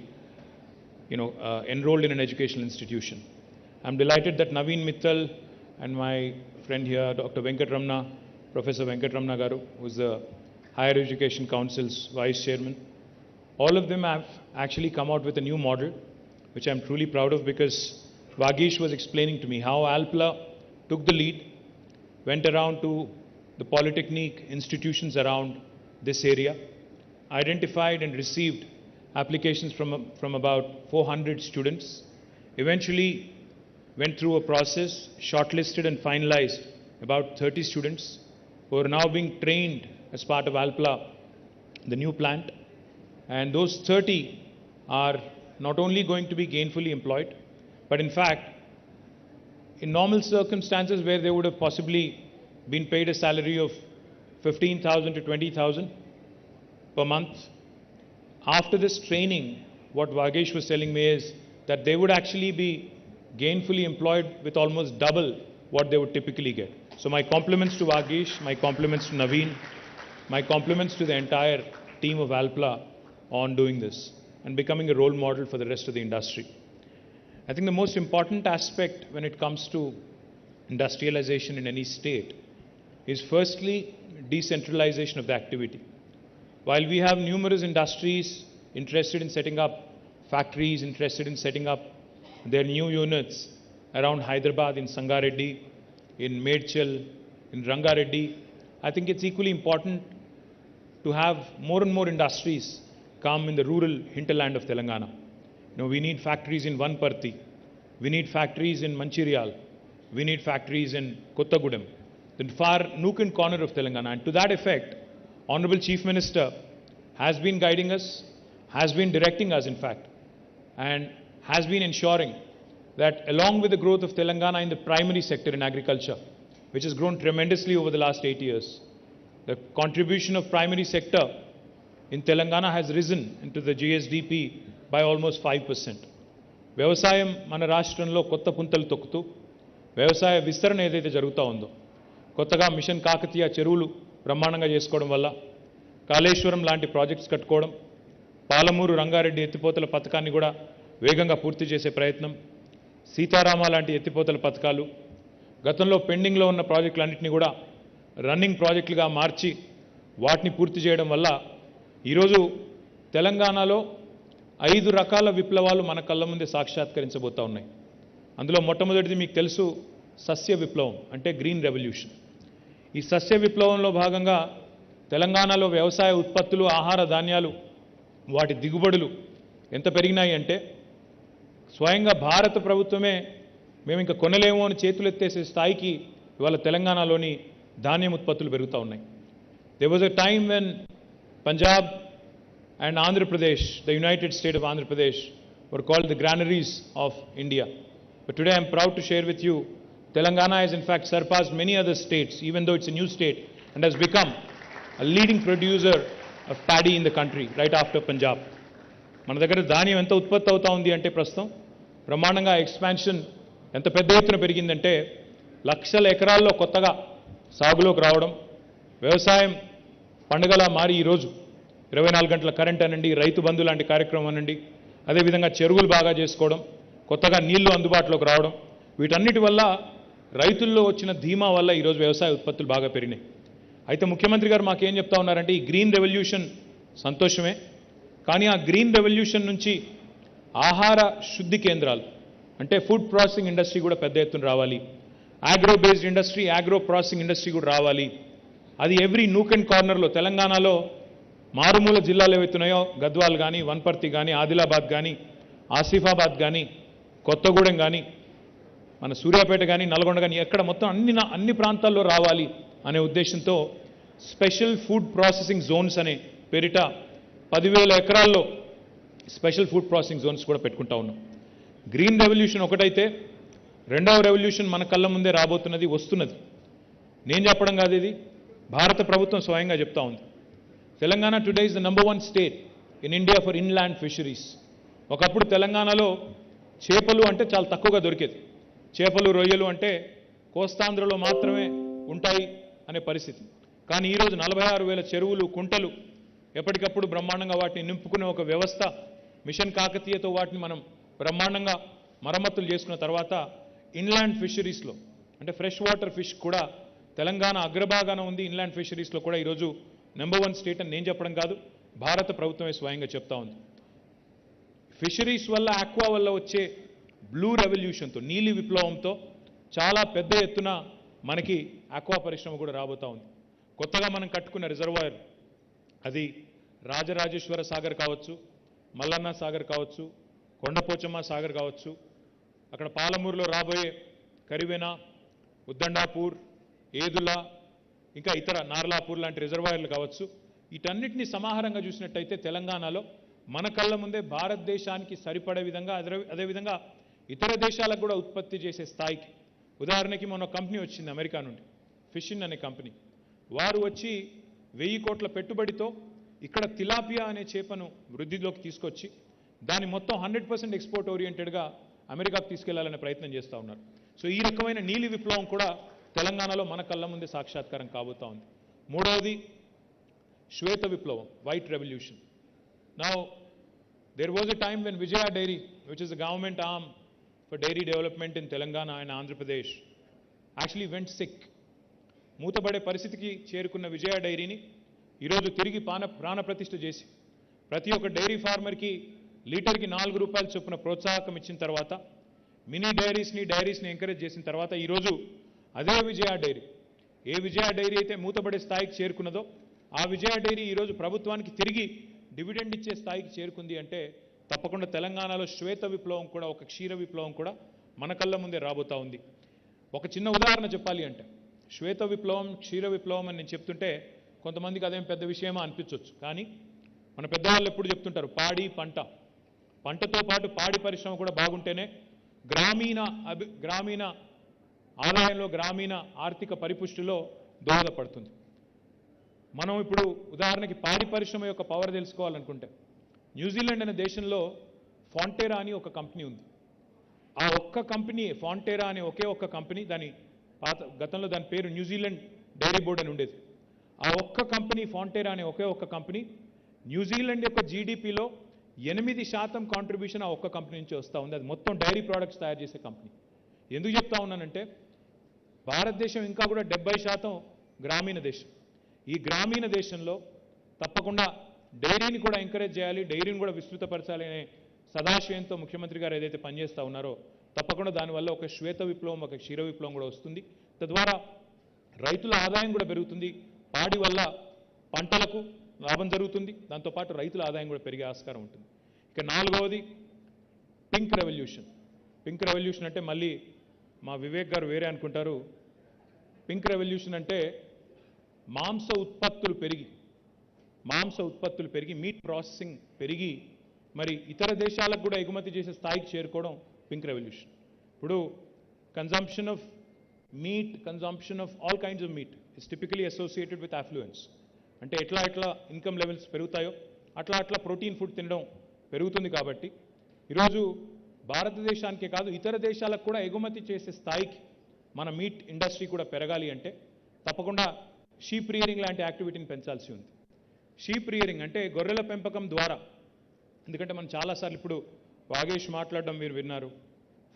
enrolled in an educational institution. I'm delighted that Naveen Mittal and my friend here, Dr. Venkat Ramana, Professor Venkat Ramana Garu, who's the Higher Education Council's Vice Chairman, all of them have actually come out with a new model, which I'm truly proud of because Vagish was explaining to me how Alpla took the lead, went around to the polytechnic institutions around this area, identified and received applications from about 400 students, eventually went through a process, shortlisted and finalized about 30 students who are now being trained as part of Alpla, the new plant. And those 30 are not only going to be gainfully employed, but in fact, in normal circumstances where they would have possibly been paid a salary of 15,000 to 20,000 per month, after this training, what Vagish was telling me is that they would actually be gainfully employed with almost double what they would typically get. So my compliments to Vagish, my compliments to Naveen, my compliments to the entire team of Alpla on doing this and becoming a role model for the rest of the industry. I think the most important aspect when it comes to industrialization in any state is firstly decentralization of the activity. While we have numerous industries interested in setting up factories, interested in setting up their new units around Hyderabad, in Sangareddy, in Medchal, in Rangareddy, I think it's equally important to have more and more industries come in the rural hinterland of Telangana. We need factories in Vanparthi, we need factories in Mancherial, we need factories in Kottagudem, the far nook and corner of Telangana. And to that effect, Honorable Chief Minister has been guiding us, has been directing us in fact, and has been ensuring that along with the growth of Telangana in the primary sector in agriculture, which has grown tremendously over the last 8 years, the contribution of primary sector in Telangana has risen into the GSDP by almost 5%. వ్యవసాయం మన రాష్ట్రంలో కొత్త పుంతలు తొక్కుతూ వ్యవసాయ విస్తరణ ఏదైతే జరుగుతూ ఉందో, కొత్తగా మిషన్ కాకతీయ చెరువులు బ్రహ్మాండంగా చేసుకోవడం వల్ల, కాళేశ్వరం లాంటి ప్రాజెక్ట్స్ కట్టుకోవడం, పాలమూరు రంగారెడ్డి ఎత్తిపోతల పథకాన్ని కూడా వేగంగా పూర్తి చేసే ప్రయత్నం, సీతారామ లాంటి ఎత్తిపోతల పథకాలు, గతంలో పెండింగ్లో ఉన్న ప్రాజెక్టులన్నింటినీ కూడా రన్నింగ్ ప్రాజెక్టులుగా మార్చి వాటిని పూర్తి చేయడం వల్ల ఈరోజు తెలంగాణలో 5 రకాల విప్లవాలు మన కళ్ళ ముందే సాక్షాత్కరించబోతా ఉన్నాయి. అందులో మొట్టమొదటిది మీకు తెలుసు, సస్య విప్లవం అంటే గ్రీన్ రెవల్యూషన్. ఈ సస్య విప్లవంలో భాగంగా తెలంగాణలో వ్యవసాయ ఉత్పత్తులు, ఆహార ధాన్యాలు, వాటి దిగుబడులు ఎంత పెరిగినాయి అంటే స్వయంగా భారత ప్రభుత్వమే మేము ఇంకా కొనలేమో అని చేతులెత్తేసే స్థాయికి ఇవాళ తెలంగాణలోని ధాన్యం ఉత్పత్తులు పెరుగుతూ ఉన్నాయి. There was a time when Punjab and Andhra Pradesh, the United State of Andhra Pradesh, were called the granaries of India. But today I am proud to share with you, Telangana has in fact surpassed many other states, even though it's a new state, and has become a leading producer of paddy in the country, right after Punjab. మన దగ్గర ధాన్యం ఎంత ఉత్పత్తి అవుతా ఉంది అంటే ప్రస్తుతం బ్రహ్మాండంగా ఎక్స్పాన్షన్ ఎంత పెద్ద ఎత్తున పెరిగిందంటే లక్షల ఎకరాల్లో కొత్తగా సాగులోకి రావడం, వ్యవసాయం పండుగలా మారి ఈరోజు 24 గంటల కరెంట్ అనండి, రైతు బంధు లాంటి కార్యక్రమం అనండి, అదేవిధంగా చెరువులు బాగా చేసుకోవడం, కొత్తగా నీళ్లు అందుబాటులోకి రావడం, వీటన్నిటి వల్ల రైతుల్లో వచ్చిన ధీమా వల్ల ఈరోజు వ్యవసాయ ఉత్పత్తులు బాగా పెరిగినాయి. అయితే ముఖ్యమంత్రి గారు మాకేం చెప్తా ఉన్నారంటే ఈ గ్రీన్ రెవల్యూషన్ సంతోషమే, కానీ ఆ గ్రీన్ రెవల్యూషన్ నుంచి ఆహార శుద్ధి కేంద్రాలు అంటే ఫుడ్ ప్రాసెసింగ్ ఇండస్ట్రీ కూడా పెద్ద ఎత్తున రావాలి, agro based industry, agro processing industry కూడా రావాలి. అది ఎవ్రీ నూక్ అండ్ కార్నర్లో తెలంగాణలో మారుమూల జిల్లాలు ఏవైతున్నాయో గద్వాల్ కానీ, వన్పర్తి కానీ, ఆదిలాబాద్ కానీ, ఆసిఫాబాద్ కానీ, కొత్తగూడెం కానీ, మన సూర్యాపేట కానీ, నల్గొండ కానీ, ఎక్కడ మొత్తం అన్ని ప్రాంతాల్లో రావాలి అనే ఉద్దేశంతో స్పెషల్ ఫుడ్ ప్రాసెసింగ్ జోన్స్ అనే పేరిట 10,000 ఎకరాల్లో స్పెషల్ ఫుడ్ ప్రాసెసింగ్ జోన్స్ కూడా పెట్టుకుంటా ఉన్నాం. గ్రీన్ రెవల్యూషన్ ఒకటైతే రెండవ రెవల్యూషన్ మన కళ్ళ ముందే రాబోతున్నది, వస్తున్నది. నేను చెప్పడం కాదు, ఇది భారత ప్రభుత్వం స్వయంగా చెప్తా ఉంది. Telangana today is the number 1 state in India for inland fisheries. ఒకప్పుడు తెలంగాణలో చేపలు అంటే చాలా తక్కువగా దొరికేది. చేపలు, రొయ్యలు అంటే కోస్తాంధ్రలో మాత్రమే ఉంటాయి అనే పరిస్థితి. కానీ ఈరోజు 46,000 చెరువులు, కుంటలు, ఎప్పటికప్పుడు బ్రహ్మాండంగా వాటిని నింపుకునే ఒక వ్యవస్థ, మిషన్ కాకతీయతో వాటిని మనం బ్రహ్మాండంగా మరమ్మతులు చేసుకున్న తర్వాత ఇన్లాండ్ ఫిషరీస్లో అంటే ఫ్రెష్ వాటర్ ఫిష్ కూడా తెలంగాణ అగ్రభాగాన ఉంది. ఇన్లాండ్ ఫిషరీస్లో కూడా ఈరోజు నెంబర్ 1 స్టేట్ అని నేను చెప్పడం కాదు, భారత ప్రభుత్వమే స్వయంగా చెప్తా ఉంది. ఫిషరీస్ వల్ల, ఆక్వా వల్ల వచ్చే బ్లూ రెవల్యూషన్తో, నీలి విప్లవంతో చాలా పెద్ద ఎత్తున మనకి ఆక్వా పరిశ్రమ కూడా రాబోతా ఉంది. కొత్తగా మనం కట్టుకున్న రిజర్వాయర్, అది రాజరాజేశ్వర సాగర్ కావచ్చు, మల్లన్న సాగర్ కావచ్చు, కొండపోచమ్మ సాగర్ కావచ్చు, అక్కడ పాలమూరులో రాబోయే కరివెన, ఉద్దండాపూర్, ఏదుల, ఇంకా ఇతర నార్లాపూర్ లాంటి రిజర్వాయర్లు కావచ్చు, వీటన్నిటిని సమాహారంగా చూసినట్టయితే తెలంగాణలో మన కళ్ళ ముందే భారతదేశానికి సరిపడే విధంగా, అదేవిధంగా ఇతర దేశాలకు కూడా ఉత్పత్తి చేసే స్థాయికి. ఉదాహరణకి మొన్న కంపెనీ వచ్చింది అమెరికా నుండి, ఫిషిన్ అనే కంపెనీ. వారు వచ్చి 1000 కోట్ల పెట్టుబడితో ఇక్కడ తిలాపియా అనే చేపను వృద్ధిలోకి తీసుకొచ్చి దాన్ని మొత్తం 100% ఎక్స్పోర్ట్ ఓరియంటెడ్గా అమెరికాకు తీసుకెళ్లాలనే ప్రయత్నం చేస్తూ ఉన్నారు. సో ఈ రకమైన నీలి విప్లవం కూడా తెలంగాణలో మన కళ్ళ ముందే సాక్షాత్కారం కాబోతా ఉంది. మూడవది శ్వేత విప్లవం, white revolution. Now there was a time when Vijaya Dairy, which is the government arm for dairy development in Telangana and Andhra Pradesh, actually went sick. మూతబడే పరిస్థితికి చేరుకున్న విజయ డైరీని ఈరోజు తిరిగి ప్రాణప్రతిష్ఠ చేసి ప్రతి ఒక్క డైరీ ఫార్మర్కి లీటర్కి 4 రూపాయల చొప్పున ప్రోత్సాహకం ఇచ్చిన తర్వాత, మినీ డైరీస్ని ఎంకరేజ్ చేసిన తర్వాత ఈరోజు అదే విజయ డైరీ, ఏ విజయ డైరీ అయితే మూతబడే స్థాయికి చేరుకున్నదో ఆ విజయ డైరీ ఈరోజు ప్రభుత్వానికి తిరిగి డివిడెండ్ ఇచ్చే స్థాయికి చేరుకుంది అంటే తప్పకుండా తెలంగాణలో శ్వేత విప్లవం కూడా, ఒక క్షీర విప్లవం కూడా మన కళ్ళ ముందే రాబోతా ఉంది. ఒక చిన్న ఉదాహరణ చెప్పాలి అంటే, శ్వేత విప్లవం, క్షీర విప్లవం అని నేను చెప్తుంటే కొంతమందికి అదేం పెద్ద విషయమా అనిపించవచ్చు. కానీ మన పెద్దవాళ్ళు ఎప్పుడు చెప్తుంటారు, పాడి పంటతో పాటు పాడి పరిశ్రమ కూడా బాగుంటేనే గ్రామీణ ఆదాయంలో, గ్రామీణ ఆర్థిక పరిపుష్టిలో దోహదపడుతుంది. మనం ఇప్పుడు ఉదాహరణకి పాడి పరిశ్రమ యొక్క పవర్ తెలుసుకోవాలనుకుంటే, న్యూజిలాండ్ అనే దేశంలో ఫాంటేరా అని ఒక కంపెనీ ఉంది. ఆ ఒక్క కంపెనీ, ఫాంటేరా అనే ఒకే ఒక్క కంపెనీ, గతంలో దాని పేరు న్యూజిలాండ్ డైరీ బోర్డ్ అని ఉండేది. ఆ ఒక్క కంపెనీ, ఫాంటేరా అనే ఒకే ఒక్క కంపెనీ, న్యూజిలాండ్ యొక్క జీడిపిలో 8% కాంట్రిబ్యూషన్ ఆ ఒక్క కంపెనీ నుంచి వస్తూ ఉంది. అది మొత్తం డైరీ ప్రోడక్ట్స్ తయారు చేసే కంపెనీ. ఎందుకు చెప్తా ఉన్నానంటే, భారతదేశం ఇంకా కూడా 70% గ్రామీణ దేశం. ఈ గ్రామీణ దేశంలో తప్పకుండా డైరీని కూడా ఎంకరేజ్ చేయాలి, డైరీని కూడా విస్తృతపరచాలి అనే సదాశయంతో ముఖ్యమంత్రి గారు ఏదైతే పనిచేస్తూ ఉన్నారో తప్పకుండా దానివల్ల ఒక శ్వేత విప్లవం, ఒక క్షీర విప్లవం కూడా వస్తుంది. తద్వారా రైతుల ఆదాయం కూడా పెరుగుతుంది. పాడి వల్ల పంటలకు లాభం జరుగుతుంది, దాంతోపాటు రైతుల ఆదాయం కూడా పెరిగే ఆస్కారం ఉంటుంది. ఇక నాలుగవది పింక్ రెవల్యూషన్. పింక్ రెవల్యూషన్ అంటే మళ్ళీ మా వివేక్ గారు వేరే అనుకుంటారు. పింక్ రెవల్యూషన్ అంటే మాంస ఉత్పత్తులు పెరిగి మీట్ ప్రాసెసింగ్ పెరిగి మరి ఇతర దేశాలకు కూడా ఎగుమతి చేసే స్థాయికి చేరుకోవడం పింక్ రెవల్యూషన్. ఇప్పుడు consumption of meat, consumption of all kinds of meat is typically associated with affluence. అంటే ఎట్లా ఇన్కమ్ లెవెల్స్ పెరుగుతాయో అట్లా ప్రోటీన్ ఫుడ్ తినడం పెరుగుతుంది. కాబట్టి ఈరోజు భారతదేశానికే కాదు ఇతర దేశాలకు కూడా ఎగుమతి చేసే స్థాయికి మన మీట్ ఇండస్ట్రీ కూడా పెరగాలి అంటే తప్పకుండా షీప్ రియరింగ్ లాంటి యాక్టివిటీని పెంచాల్సి ఉంది. షీప్ రియరింగ్ అంటే గొర్రెల పెంపకం ద్వారా, ఎందుకంటే మనం చాలాసార్లు ఇప్పుడు వాగేష్ మాట్లాడడం మీరు విన్నారు,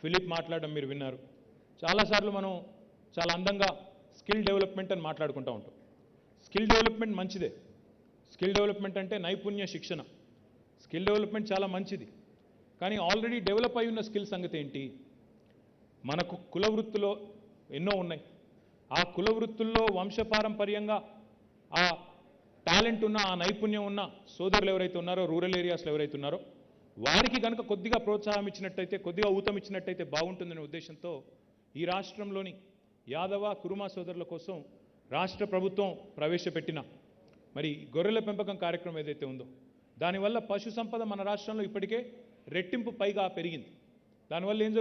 ఫిలిప్ మాట్లాడడం మీరు విన్నారు. చాలాసార్లు మనం చాలా అందంగా స్కిల్ డెవలప్మెంట్ అని మాట్లాడుకుంటూ ఉంటాం. స్కిల్ డెవలప్మెంట్ మంచిదే. స్కిల్ డెవలప్మెంట్ అంటే నైపుణ్య శిక్షణ. స్కిల్ డెవలప్మెంట్ చాలా మంచిది. కానీ ఆల్రెడీ డెవలప్ అయి ఉన్న స్కిల్ సంగతి ఏంటి? మనకు కుల వృత్తులో ఎన్నో ఉన్నాయి. ఆ కుల వృత్తుల్లో వంశపారంపర్యంగా ఆ టాలెంట్ ఉన్న, ఆ నైపుణ్యం ఉన్న సోదరులు ఎవరైతే ఉన్నారో, రూరల్ ఏరియాస్లో ఎవరైతే ఉన్నారో వారికి కనుక కొద్దిగా ప్రోత్సాహం ఇచ్చినట్టయితే, కొద్దిగా ఊతం ఇచ్చినట్టయితే బాగుంటుందనే ఉద్దేశంతో ఈ రాష్ట్రంలోని యాదవ, కురుమా సోదరుల కోసం రాష్ట్ర ప్రభుత్వం ప్రవేశపెట్టిన మరి గొర్రెల పెంపకం కార్యక్రమం ఏదైతే ఉందో దానివల్ల పశు సంపద మన రాష్ట్రంలో ఇప్పటికే రెట్టింపు పైగా పెరిగింది. దానివల్ల ఏం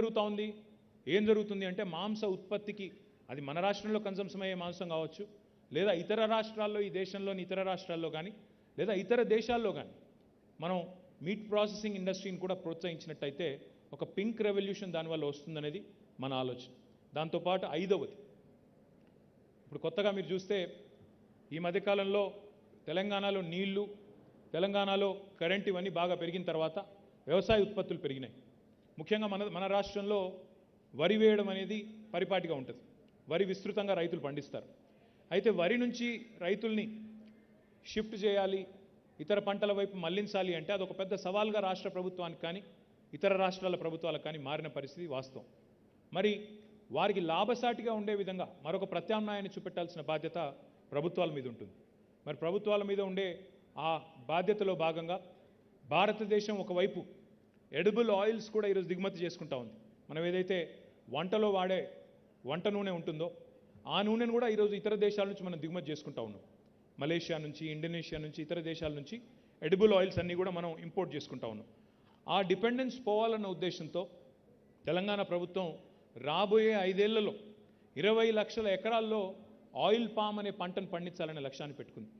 జరుగుతుంది అంటే మాంస ఉత్పత్తికి, అది మన రాష్ట్రంలో కన్సంప్షన్ అయ్యే మాంసం కావచ్చు, లేదా ఇతర రాష్ట్రాల్లో, ఈ దేశంలోని ఇతర రాష్ట్రాల్లో కానీ, లేదా ఇతర దేశాల్లో కానీ మనం మీట్ ప్రాసెసింగ్ ఇండస్ట్రీని కూడా ప్రోత్సహించినట్టయితే ఒక పింక్ రెవల్యూషన్ దానివల్ల వస్తుందనేది మన ఆలోచన. దాంతోపాటు ఐదవది, ఇప్పుడు కొత్తగా మీరు చూస్తే ఈ మధ్యకాలంలో తెలంగాణలో నీళ్లు, తెలంగాణలో కరెంట్ ఇవన్నీ బాగా పెరిగిన తర్వాత వ్యవసాయ ఉత్పత్తులు పెరిగినాయి. ముఖ్యంగా మన రాష్ట్రంలో వరి వేయడం అనేది పరిపాటిగా ఉంటుంది. వరి విస్తృతంగా రైతులు పండిస్తారు. అయితే వరి నుంచి రైతుల్ని షిఫ్ట్ చేయాలి, ఇతర పంటల వైపు మళ్లించాలి అంటే అదొక పెద్ద సవాల్గా రాష్ట్ర ప్రభుత్వానికి కానీ ఇతర రాష్ట్రాల ప్రభుత్వాలకు కానీ మారిన పరిస్థితి వాస్తవం. మరి వారికి లాభసాటిగా ఉండే విధంగా మరొక ప్రత్యామ్నాయాన్ని చూపెట్టాల్సిన బాధ్యత ప్రభుత్వాల మీద ఉంటుంది. మరి ప్రభుత్వాల మీద ఉండే ఆ బాధ్యతలో భాగంగా భారతదేశం ఒకవైపు ఎడిబుల్ ఆయిల్స్ కూడా ఈరోజు దిగుమతి చేసుకుంటా ఉంది. మనం ఏదైతే వంటలో వాడే వంట నూనె ఉంటుందో ఆ నూనెను కూడా ఈరోజు ఇతర దేశాల నుంచి మనం దిగుమతి చేసుకుంటా ఉన్నాం. మలేషియా నుంచి, ఇండోనేషియా నుంచి, ఇతర దేశాల నుంచి ఎడిబుల్ ఆయిల్స్ అన్నీ కూడా మనం ఇంపోర్ట్ చేసుకుంటా ఉన్నాం. ఆ డిపెండెన్స్ పోవాలన్న ఉద్దేశంతో తెలంగాణ ప్రభుత్వం రాబోయే 5 ఏళ్లలో 20 లక్షల ఎకరాల్లో ఆయిల్ పామ్ అనే పంటను పండించాలనే లక్ష్యాన్ని పెట్టుకుంది.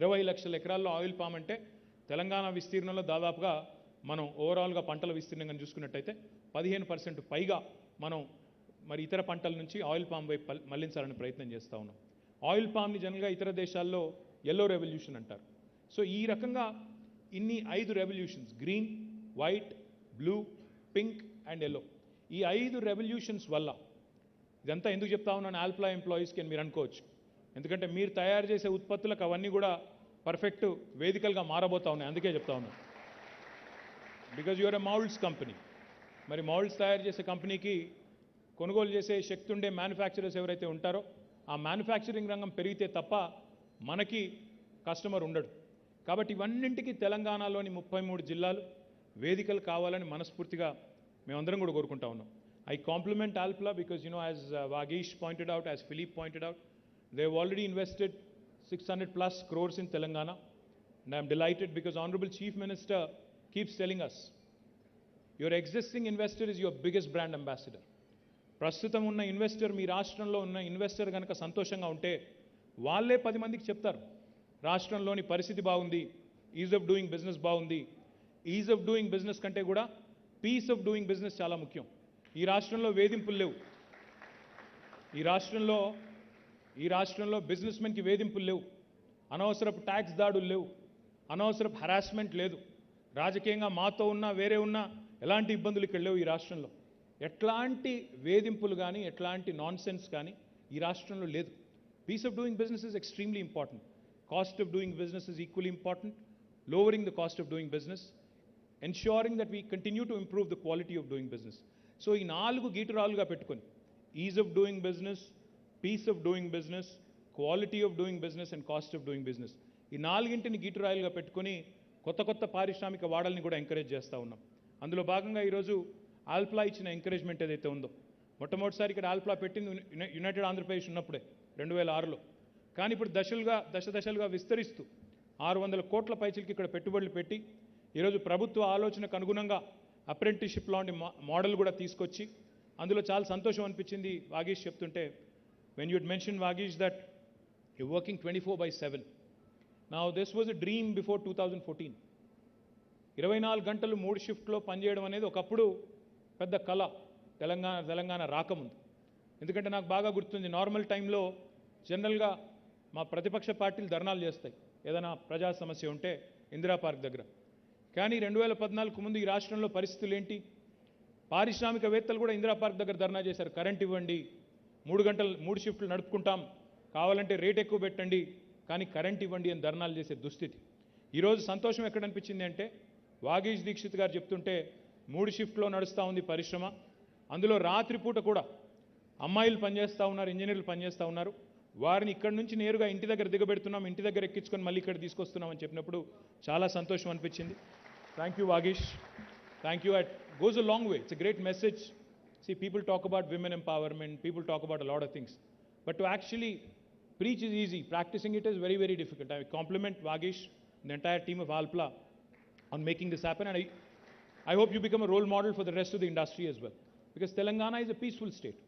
20 లక్షల ఎకరాల్లో ఆయిల్ పామ్ అంటే తెలంగాణ విస్తీర్ణంలో దాదాపుగా మనం ఓవరాల్గా పంటల విస్తీర్ణంగా చూసుకున్నట్టయితే 15% పైగా మనం మరి ఇతర పంటల నుంచి ఆయిల్ పామ్ వైపు మళ్లించాలని ప్రయత్నం చేస్తూ ఉన్నాం. ఆయిల్ పామ్ని జనరల్గా ఇతర దేశాల్లో ఎల్లో రెవల్యూషన్ అంటారు. సో ఈ రకంగా ఇన్ని 5 revolutions, green, white, blue, pink and yellow, ఈ 5 రెవల్యూషన్స్ వల్ల, ఇదంతా ఎందుకు చెప్తా ఉన్నాను ఆల్ప్లా ఎంప్లాయీస్కి అని మీరు అనుకోవచ్చు. ఎందుకంటే మీరు తయారు చేసే ఉత్పత్తులకు అవన్నీ కూడా పర్ఫెక్ట్ వేదికలుగా మారబోతా ఉన్నాయి. అందుకే చెప్తా ఉన్నాను. Because you're a moulds company. మరి మౌల్డ్స్ తయారు చేసే కంపెనీకి కొనుగోలు చేసే శక్తి ఉండే మ్యానుఫ్యాక్చరర్స్ ఎవరైతే ఉంటారో ఆ మ్యానుఫ్యాక్చరింగ్ రంగం పెరిగితే తప్ప మనకి కస్టమర్ ఉండడు. కాబట్టి ఇవన్నింటికి తెలంగాణలోని 33 జిల్లాలు వేదికలు కావాలని మనస్ఫూర్తిగా మేమందరం కూడా కోరుకుంటా ఉన్నాం. I compliment Alpla because, as Vagesh pointed out, as Philippe pointed out, they have already invested 600 plus crores in Telangana. And I am delighted because Honorable Chief Minister keeps telling us, your existing investor is your biggest brand ambassador. ప్రస్తుతం ఉన్న investor, మీ రాష్ట్రంలో ఉన్న investor కనుక సంతోషంగా ఉంటే వాళ్ళే 10 మందికి చెప్తారు రాష్ట్రంలోని పరిస్థితి బాగుంది, ఈజ్ ఆఫ్ డూయింగ్ బిజినెస్ బాగుంది. ఈజ్ ఆఫ్ డూయింగ్ బిజినెస్ కంటే కూడా పీస్ ఆఫ్ డూయింగ్ బిజినెస్ చాలా ముఖ్యం. ఈ రాష్ట్రంలో వేధింపులు లేవు. ఈ రాష్ట్రంలో బిజినెస్ మెన్కి వేధింపులు లేవు. అనవసరపు ట్యాక్స్ దాడులు లేవు. అనవసరపు హరాస్మెంట్ లేదు. రాజకీయంగా మాతో ఉన్నా వేరే ఉన్నా ఎలాంటి ఇబ్బందులు ఇక్కడ లేవు. ఈ రాష్ట్రంలో ఎట్లాంటి వేధింపులు కానీ ఎట్లాంటి నాన్సెన్స్ కానీ ఈ రాష్ట్రంలో లేదు. Peace of doing business is extremely important. Cost of doing business is equally important. Lowering the cost of doing business, ensuring that we continue to improve the quality of doing business. So ఈ 4 గీటురాలుగా పెట్టుకొని ease of doing business, peace of doing business, quality of doing business and cost of doing business, ఈ 4ంటిని గీటురాయిలుగా పెట్టుకొని కొత్త కొత్త పారిశ్రామిక వాడల్ని కూడా ఎంకరేజ్ చేస్తూ ఉన్నాం. అందులో భాగంగా ఈరోజు ఆల్ప్లా ఇచ్చిన ఎంకరేజ్మెంట్ ఏదైతే ఉందో, మొట్టమొదటిసారి ఇక్కడ ఆల్ప్లా పెట్టింది యునైటెడ్ ఆంధ్రప్రదేశ్ ఉన్నప్పుడే 2006లో. కానీ ఇప్పుడు దశలుగా విస్తరిస్తూ 600 కోట్ల పైచలకి ఇక్కడ పెట్టుబడులు పెట్టి ఈరోజు ప్రభుత్వ ఆలోచనకు అనుగుణంగా అప్రెంటిస్షిప్ లాంటి మోడల్ కూడా తీసుకొచ్చి అందులో చాలా సంతోషం అనిపించింది వాగీష్ చెప్తుంటే. When you'd mention Vagish that you working 24/7. Now this was a dream before 2014. 24 గంటలు 3 షిఫ్ట్లో పనిచేయడం అనేది ఒకప్పుడు పెద్ద కళ తెలంగాణ రాకముందు. ఎందుకంటే నాకు బాగా గుర్తుంది, నార్మల్ టైంలో జనరల్గా మా ప్రతిపక్ష పార్టీలు ధర్నాలు చేస్తాయి ఏదైనా ప్రజా సమస్య ఉంటే ఇందిరా పార్క్ దగ్గర. కానీ 2014 ముందు ఈ రాష్ట్రంలో పరిస్థితులు ఏంటి? పారిశ్రామికవేత్తలు కూడా ఇందిరా పార్క్ దగ్గర ధర్నా చేశారు. కరెంట్ ఇవ్వండి, 3 షిఫ్ట్లు నడుపుకుంటాం, కావాలంటే రేట్ ఎక్కువ పెట్టండి, కానీ కరెంట్ ఇవ్వండి అని ధర్నాలు చేసే దుస్థితి. ఈరోజు సంతోషం ఎక్కడ అనిపించింది అంటే, వాగీష్ దీక్షిత్ గారు చెప్తుంటే 3 షిఫ్ట్లో నడుస్తూ ఉంది పరిశ్రమ. అందులో రాత్రిపూట కూడా అమ్మాయిలు పనిచేస్తూ ఉన్నారు, ఇంజనీర్లు పనిచేస్తూ ఉన్నారు. వారిని ఇక్కడి నుంచి నేరుగా ఇంటి దగ్గర దిగబెడుతున్నాం, ఇంటి దగ్గర ఎక్కించుకొని మళ్ళీ ఇక్కడ తీసుకొస్తున్నామని చెప్పినప్పుడు చాలా సంతోషం అనిపించింది. Thank you Vagish, thank you. It goes a long way, it's a great message. See, people talk about women empowerment, people talk about a lot of things, but to actually preach is easy, practicing it is very, very difficult. I compliment Vagish and the entire team of Alpla on making this happen, and I hope you become a role model for the rest of the industry as well, because Telangana is a peaceful state.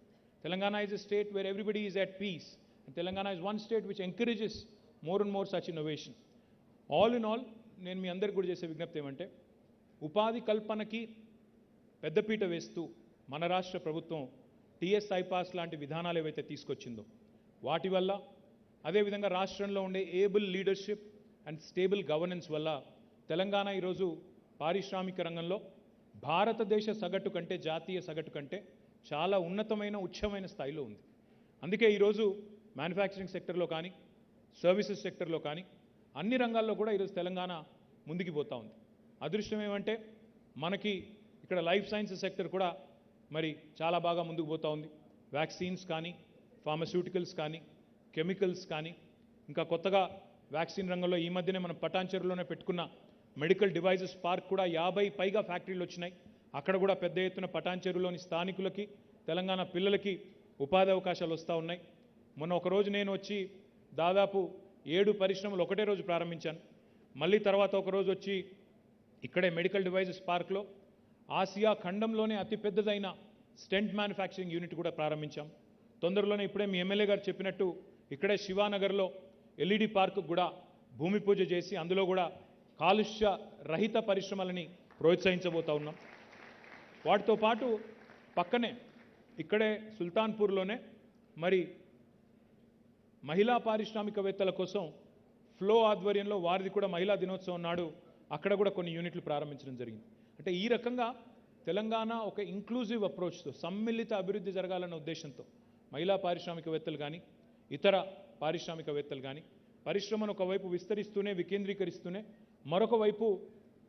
Telangana is a state where everybody is at peace, and Telangana is one state which encourages more and more such innovation. All in all, నేను మీ అందరికి కూడా చేసే విజ్ఞప్తి ఏమంటే, ఉపాధి కల్పనకి పెద్దపీట వేస్తూ మన రాష్ట్ర ప్రభుత్వం టీఎస్ ఐపాస్ లాంటి విధానాలు ఏవైతే తీసుకొచ్చిందో వాటి వల్ల, అదేవిధంగా రాష్ట్రంలో ఉండే able leadership and stable governance వల్ల తెలంగాణ ఈరోజు పారిశ్రామిక రంగంలో భారతదేశ సగటు కంటే, జాతీయ సగటు కంటే చాలా ఉన్నతమైన ఉచ్చమైన స్థాయిలో ఉంది. అందుకే ఈరోజు మ్యానుఫ్యాక్చరింగ్ సెక్టర్లో కానీ, సర్వీసెస్ సెక్టర్లో కానీ, అన్ని రంగాల్లో కూడా ఈరోజు తెలంగాణ ముందుకు పోతూ ఉంది. అదృష్టం ఏమంటే మనకి ఇక్కడ లైఫ్ సైన్సెస్ సెక్టర్ కూడా మరి చాలా బాగా ముందుకు పోతూ ఉంది. వ్యాక్సిన్స్ కానీ, ఫార్మస్యూటికల్స్ కానీ, కెమికల్స్ కానీ, ఇంకా కొత్తగా వ్యాక్సిన్ రంగంలో ఈ మధ్యనే మనం పటాన్చెరులోనే పెట్టుకున్న మెడికల్ డివైజెస్ పార్క్ కూడా 50 పైగా ఫ్యాక్టరీలు వచ్చినాయి. అక్కడ కూడా పెద్ద ఎత్తున పటాన్చెరులోని స్థానికులకి, తెలంగాణ పిల్లలకి ఉపాధి అవకాశాలు వస్తూ ఉన్నాయి. మొన్న ఒకరోజు నేను వచ్చి దాదాపు 7 పరిశ్రమలు ఒకటే రోజు ప్రారంభించాను. మళ్ళీ తర్వాత ఒకరోజు వచ్చి ఇక్కడే మెడికల్ డివైజెస్ పార్క్లో ఆసియా ఖండంలోనే అతిపెద్దదైన స్టెంట్ మ్యానుఫ్యాక్చరింగ్ యూనిట్ కూడా ప్రారంభించాం. తొందరలోనే ఇప్పుడే మీ ఎమ్మెల్యే గారు చెప్పినట్టు ఇక్కడే శివానగర్లో ఎల్ఈడి పార్కు కూడా భూమి పూజ చేసి అందులో కూడా కాలుష్య రహిత పరిశ్రమలని ప్రోత్సహించబోతా ఉన్నాం. వాటితో పాటు పక్కనే ఇక్కడే సుల్తాన్పూర్లోనే మరి మహిళా పారిశ్రామికవేత్తల కోసం ఫ్లో ఆధ్వర్యంలో వారిది కూడా మహిళా దినోత్సవం నాడు అక్కడ కూడా కొన్ని యూనిట్లు ప్రారంభించడం జరిగింది. అంటే ఈ రకంగా తెలంగాణ ఒక ఇంక్లూజివ్ అప్రోచ్తో, సమ్మిళిత అభివృద్ధి జరగాలన్న ఉద్దేశంతో మహిళా పారిశ్రామికవేత్తలు కానీ, ఇతర పారిశ్రామికవేత్తలు కానీ పరిశ్రమను ఒకవైపు విస్తరిస్తూనే, వికేంద్రీకరిస్తూనే, మరొక వైపు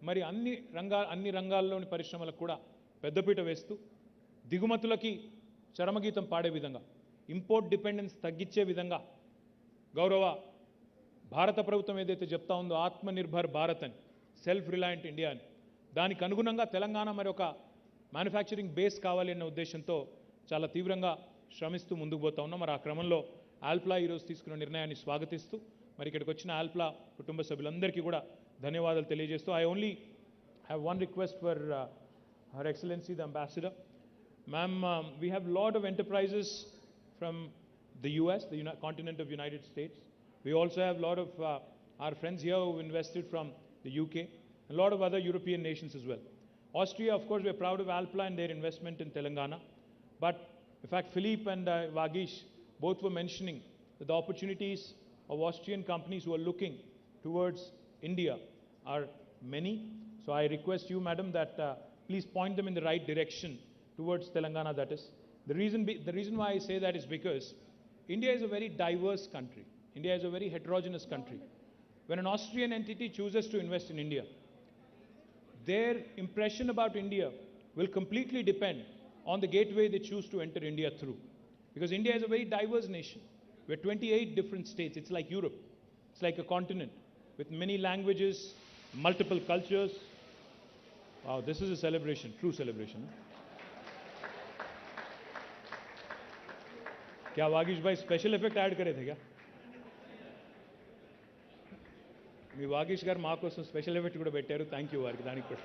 మరి అన్ని రంగాల్లోని పరిశ్రమలకు కూడా పెద్దపీట వేస్తూ దిగుమతులకి చరమగీతం పాడే విధంగా, ఇంపోర్ట్ డిపెండెన్స్ తగ్గించే విధంగా గౌరవ భారత ప్రభుత్వం ఏదైతే చెప్తా ఉందో ఆత్మనిర్భర్ భారత్ అని, సెల్ఫ్ రిలయంట్ ఇండియా అని, దానికి అనుగుణంగా తెలంగాణ మరి ఒక మ్యానుఫ్యాక్చరింగ్ బేస్ కావాలి అన్న ఉద్దేశంతో చాలా తీవ్రంగా శ్రమిస్తూ ముందుకు పోతా ఉన్నాం. మరి ఆ క్రమంలో ఆల్ప్లా ఈరోజు తీసుకున్న నిర్ణయాన్ని స్వాగతిస్తూ మరి ఇక్కడికి వచ్చిన ఆల్ప్లా కుటుంబ సభ్యులందరికీ కూడా ధన్యవాదాలు తెలియజేస్తూ, I only have one request for her excellency the ambassador. Ma'am, we have a lot of enterprises from the US, the continent of United States. We also have a lot of our friends here who invested from the UK, and a lot of other European nations as well. Austria, of course, we are proud of Alpla and their investment in Telangana. But in fact, Philippe and Vagish both were mentioning that the opportunities of Austrian companies who are looking towards India are many. So I request you, madam, that please point them in the right direction towards Telangana. That is the reason why I say that is because India is a very diverse country. India is a very heterogeneous country. When an Austrian entity chooses to invest in India, their impression about India will completely depend on the gateway they choose to enter India through. Because India is a very diverse nation. We're 28 different states. It's like Europe. It's like a continent with many languages, multiple cultures. Wow, this is a celebration, true celebration. क्या वागीश भाई special effect add करे थे क्या? మీ వాగీష్ గారు మా కోసం special effect కూడా పెట్టారు. థ్యాంక్ యూ వారికి దానికి కూడా.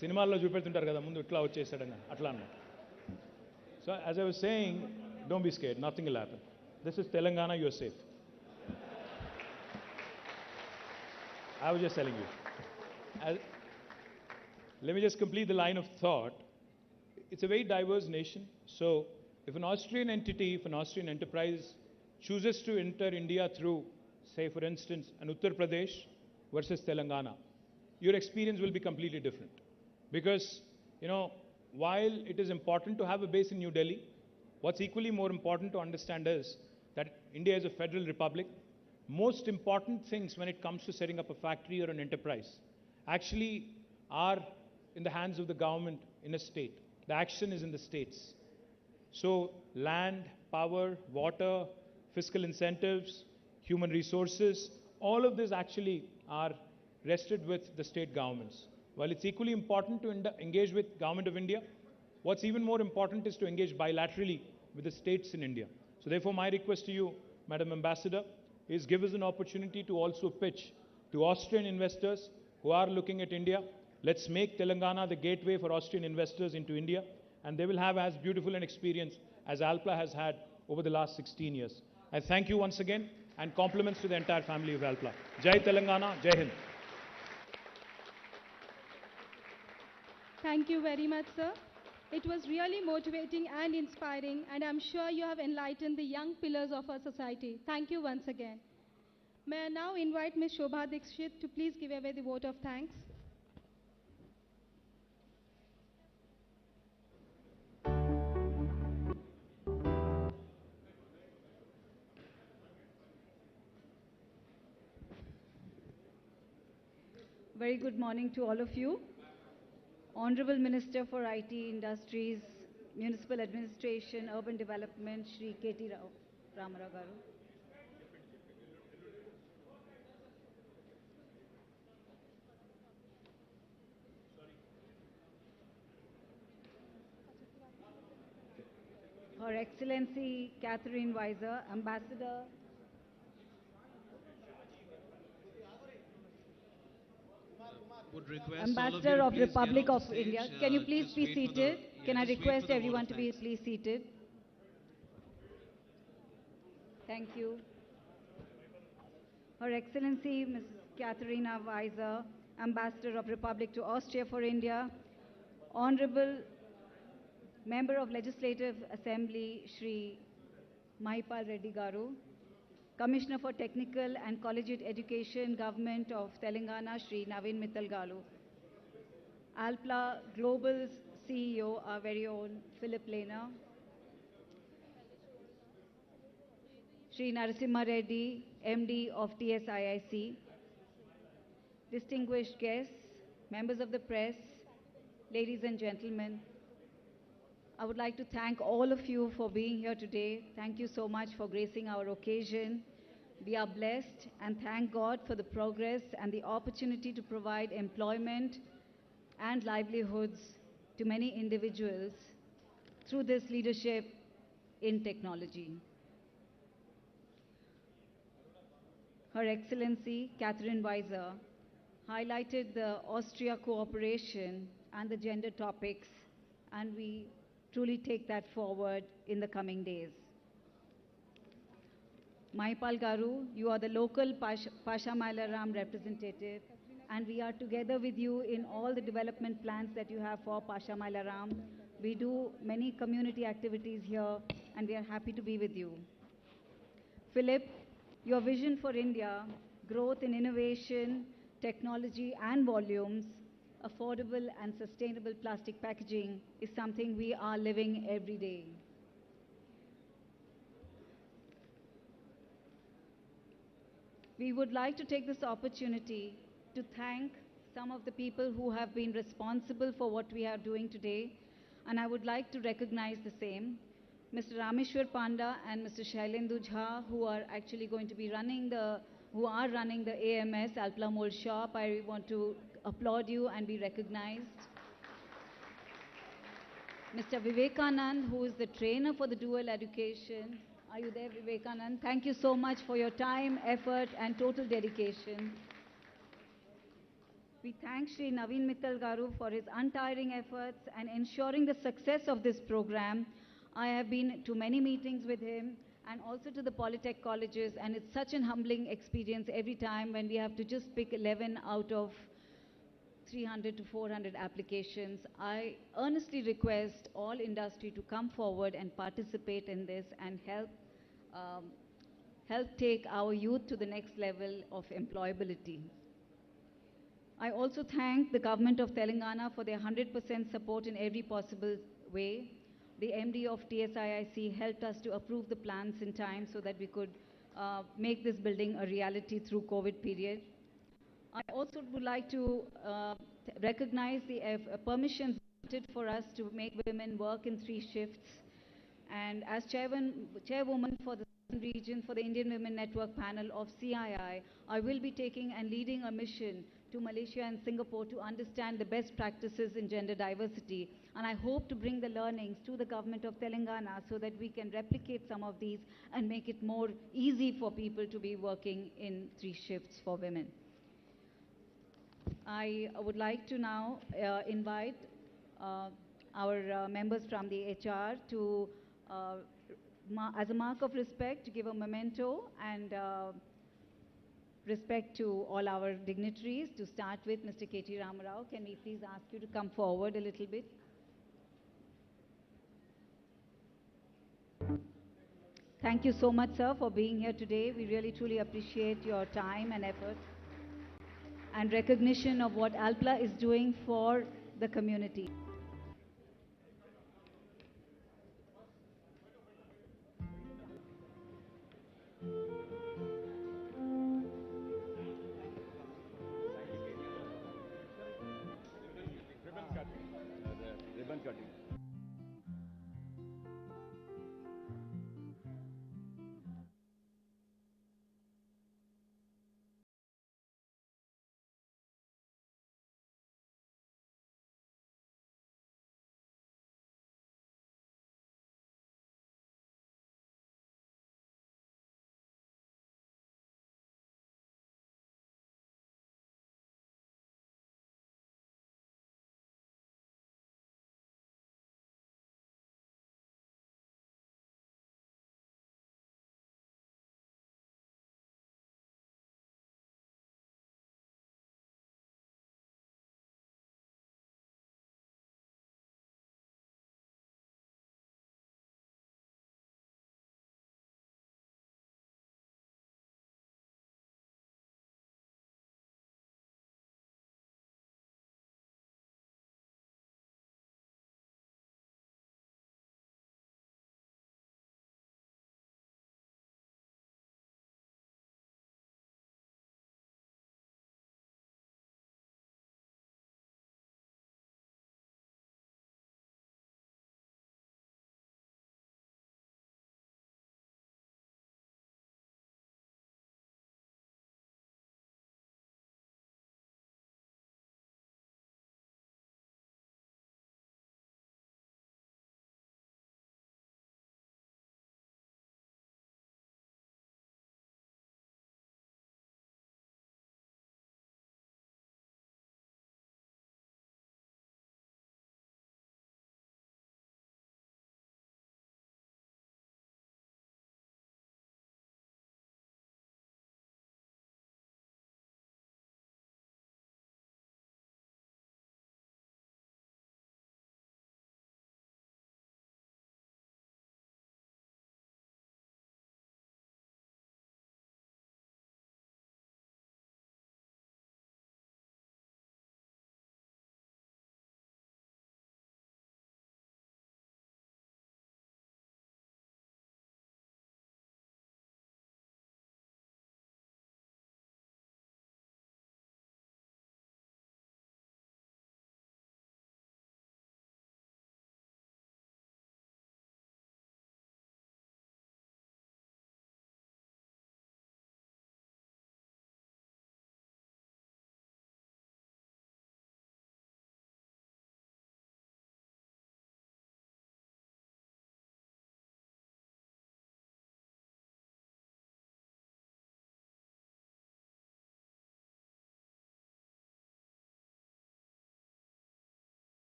సినిమాల్లో చూపెడుతుంటారు కదా ముందు ఇట్లా వచ్చేసాడని అట్లా అన్న. So as I was saying, don't be scared, nothing will happen. This is Telangana, you are safe. I was just telling you. Let me just complete the line of thought. It's a very diverse nation. So if an Austrian entity, if an Austrian enterprise chooses to enter India through, say for instance, an Uttar Pradesh versus Telangana, your experience will be completely different. Because, while it is important to have a base in New Delhi, what's equally more important to understand is that India is a federal republic. Most important things when it comes to setting up a factory or an enterprise actually are in the hands of the government in a state. The action is in the states. So land, power, water, fiscal incentives, human resources, all of this actually are rested with the state governments. While it's equally important to engage with Government of India, what's even more important is to engage bilaterally with the states in India. So therefore my request to you, Madam Ambassador, is give us an opportunity to also pitch to Austrian investors who are looking at India. Let's make Telangana the gateway for Austrian investors into India, and they will have as beautiful an experience as Alpla has had over the last 16 years. I thank you once again, and compliments to the entire family of Alpla. Jai Telangana, Jai Hind. Thank you very much, sir. It was really motivating and inspiring, and I'm sure you have enlightened the young pillars of our society. Thank you once again. May I now invite Ms. Shobha Dikshit to please give away the vote of thanks. Very good morning to all of you. Honorable Minister for IT, Industries, Municipal Administration, Urban Development, Shri KTR Garu. Her Excellency Catherine Weiser, Ambassador Would request Ambassador all of you to please Republic get on of the stage. India. Can you please Just be wait for the- seated? Can I just wait request for the vote everyone of to be thanks. please seated? Thank you. Her Excellency Ms. Katharina Weiser, Ambassador of Republic to Austria for India, Honorable Member of Legislative Assembly Shri Mahipal Reddy Garu, Commissioner for Technical and Collegiate Education, Government of Telangana, Shri Naveen Mittal Garu. Alpla Global's CEO, our very own Philip Lehner. Shri Narasimha Reddy, MD of TSIIC. Distinguished guests, members of the press, ladies and gentlemen, I would like to thank all of you for being here today. Thank you so much for gracing our occasion. We are blessed and thank God for the progress and the opportunity to provide employment and livelihoods to many individuals through this leadership in technology. Her Excellency Catherine Weiser highlighted the Austria cooperation and the gender topics, and we truly take that forward in the coming days. Mahipal Garu, you are the local Pasha Mailaram representative, and we are together with you in all the development plans that you have for Pasha Mailaram. We do many community activities here, and we are happy to be with you. Philip, your vision for India, growth in innovation, technology and volumes, affordable and sustainable plastic packaging is something we are living every day. We would like to take this opportunity to thank some of the people who have been responsible for what we are doing today, and I would like to recognize the same. Mr. Rameshwar Panda and Mr. Shailendu Jha, who are actually going to be running the AMS, Alpla Mould shop. I want to applaud you and be recognized. Mr. Vivekanand, who is the trainer for the dual education. Are you there, Vivekanand? Thank you so much for your time, effort, and total dedication. We thank Shri Naveen Mittal Garu for his untiring efforts and ensuring the success of this program. I have been to many meetings with him and also to the Polytech colleges, and it's such an humbling experience every time when we have to just pick 11 out of 300 to 400 applications. I earnestly request all industry to come forward and participate in this and help take our youth to the next level of employability. I also thank the government of Telangana for their 100% support in every possible way. The MD of TSIIC helped us to approve the plans in time so that we could make this building a reality through COVID period. I also would like to recognize the permissions granted for us to make women work in 3 shifts. And as chairwoman for the region for the Indian Women Network panel of CII, I will be taking and leading a mission to Malaysia and Singapore to understand the best practices in gender diversity. And I hope to bring the learnings to the government of Telangana so that we can replicate some of these and make it more easy for people to be working in 3 shifts for women. I would like to now invite our members from the HR to, as a mark of respect, to give a memento and respect to all our dignitaries. To start with, Mr. KT Ramarao, can we please ask you to come forward a little bit? Thank you so much, sir, for being here today. We really truly appreciate your time and effort and recognition of what Alpla is doing for the community. Ribbon cutting.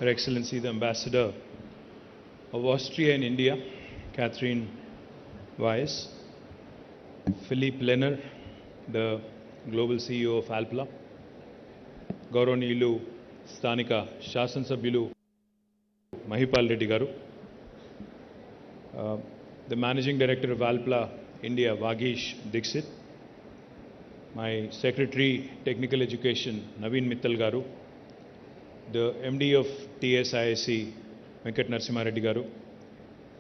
Her Excellency the Ambassador of Austria in India, Catherine Weiss, Philippe Lenner, the Global CEO of Alpla, Gauranilu Stanika Shasan Sabhyulu Mahipal Reddy Garu, the Managing Director of Alpla India, Vagish Dixit, my Secretary Technical Education, Naveen Mittal Garu, the MD of TSISC, Venkat Narasimha Reddy Garu,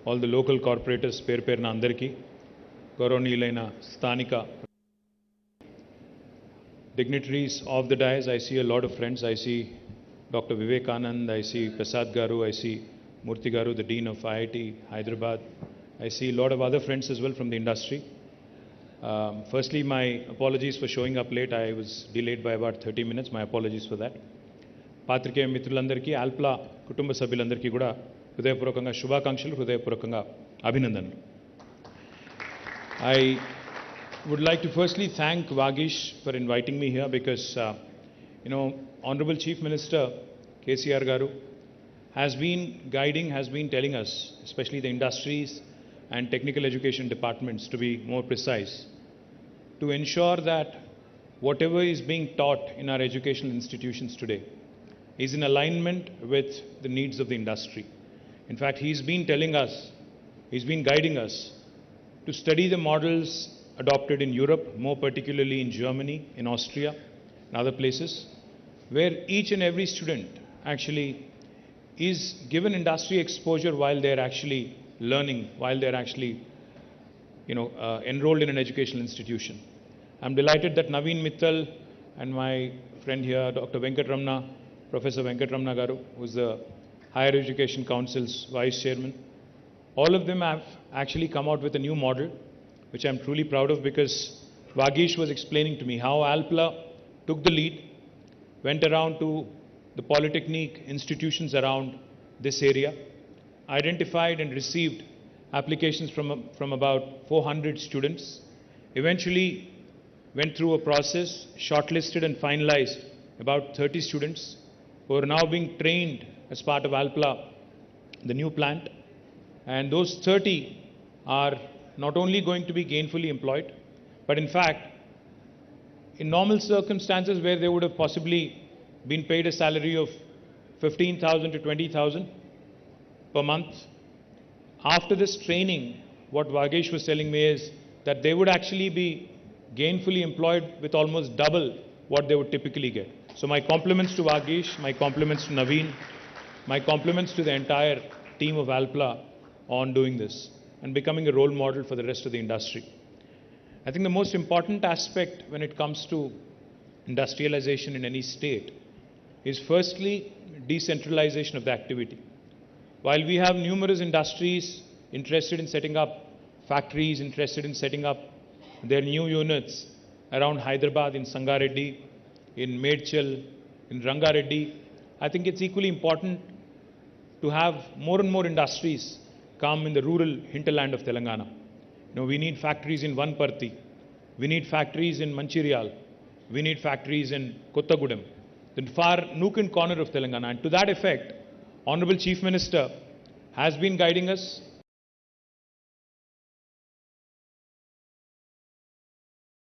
all the local corporators, Perna Andarki, Gauranilaina Stanika, dignitaries of the dais. I see a lot of friends. I see Dr. Vivekanand, I see Prasad Garu, I see Murthy Garu, the Dean of IIT Hyderabad. I see a lot of other friends as well from the industry. Firstly, my apologies for showing up late. I was delayed by about 30 minutes. My apologies for that. పాత్రికేయ మిత్రులందరికీ ఆల్ప్లా కుటుంబ సభ్యులందరికీ కూడా హృదయపూర్వకంగా శుభాకాంక్షలు, హృదయపూర్వకంగా అభినందనలు. I would like to firstly thank Vagish for inviting me here because, Honorable Chief Minister KTR Garu has been guiding, has been telling us, especially the industries and technical education departments to be more precise, to ensure that whatever is being taught in our educational institutions today is in alignment with the needs of the industry. In fact, he's been telling us, he's been guiding us to study the models adopted in Europe, more particularly in Germany, in Austria, and other places, where each and every student actually is given industry exposure while they're actually learning, while they're actually, enrolled in an educational institution. I'm delighted that Naveen Mittal and my friend here, Dr. Venkat Ramna, Professor Venkat Ramna Garu, who's the Higher Education Council's Vice Chairman, all of them have actually come out with a new model, which I'm truly proud of because Vagish was explaining to me how Alpla took the lead, went around to the polytechnic institutions around this area, identified and received applications from about 400 students, eventually went through a process, shortlisted and finalized about 30 students who are now being trained as part of Alpla, the new plant. And those 30 are not only going to be gainfully employed, but in fact, in normal circumstances where they would have possibly been paid a salary of 15,000 to 20,000 per month, after this training, what Vagish was telling me is that they would actually be gainfully employed with almost double what they would typically get. So my compliments to Vagish, my compliments to Naveen, my compliments to the entire team of Alpla on doing this and becoming a role model for the rest of the industry. I think the most important aspect when it comes to industrialization in any state is firstly decentralization of the activity. While we have numerous industries interested in setting up factories, interested in setting up their new units around Hyderabad, in Sangareddy, in Medchal, in Rangareddy, I think it's equally important to have more and more industries come in the rural hinterland of Telangana. We need factories in Vanparthi, we need factories in Mancherial, we need factories in Kottagudem, the far nook and corner of Telangana. And to that effect, Honorable Chief Minister has been guiding us,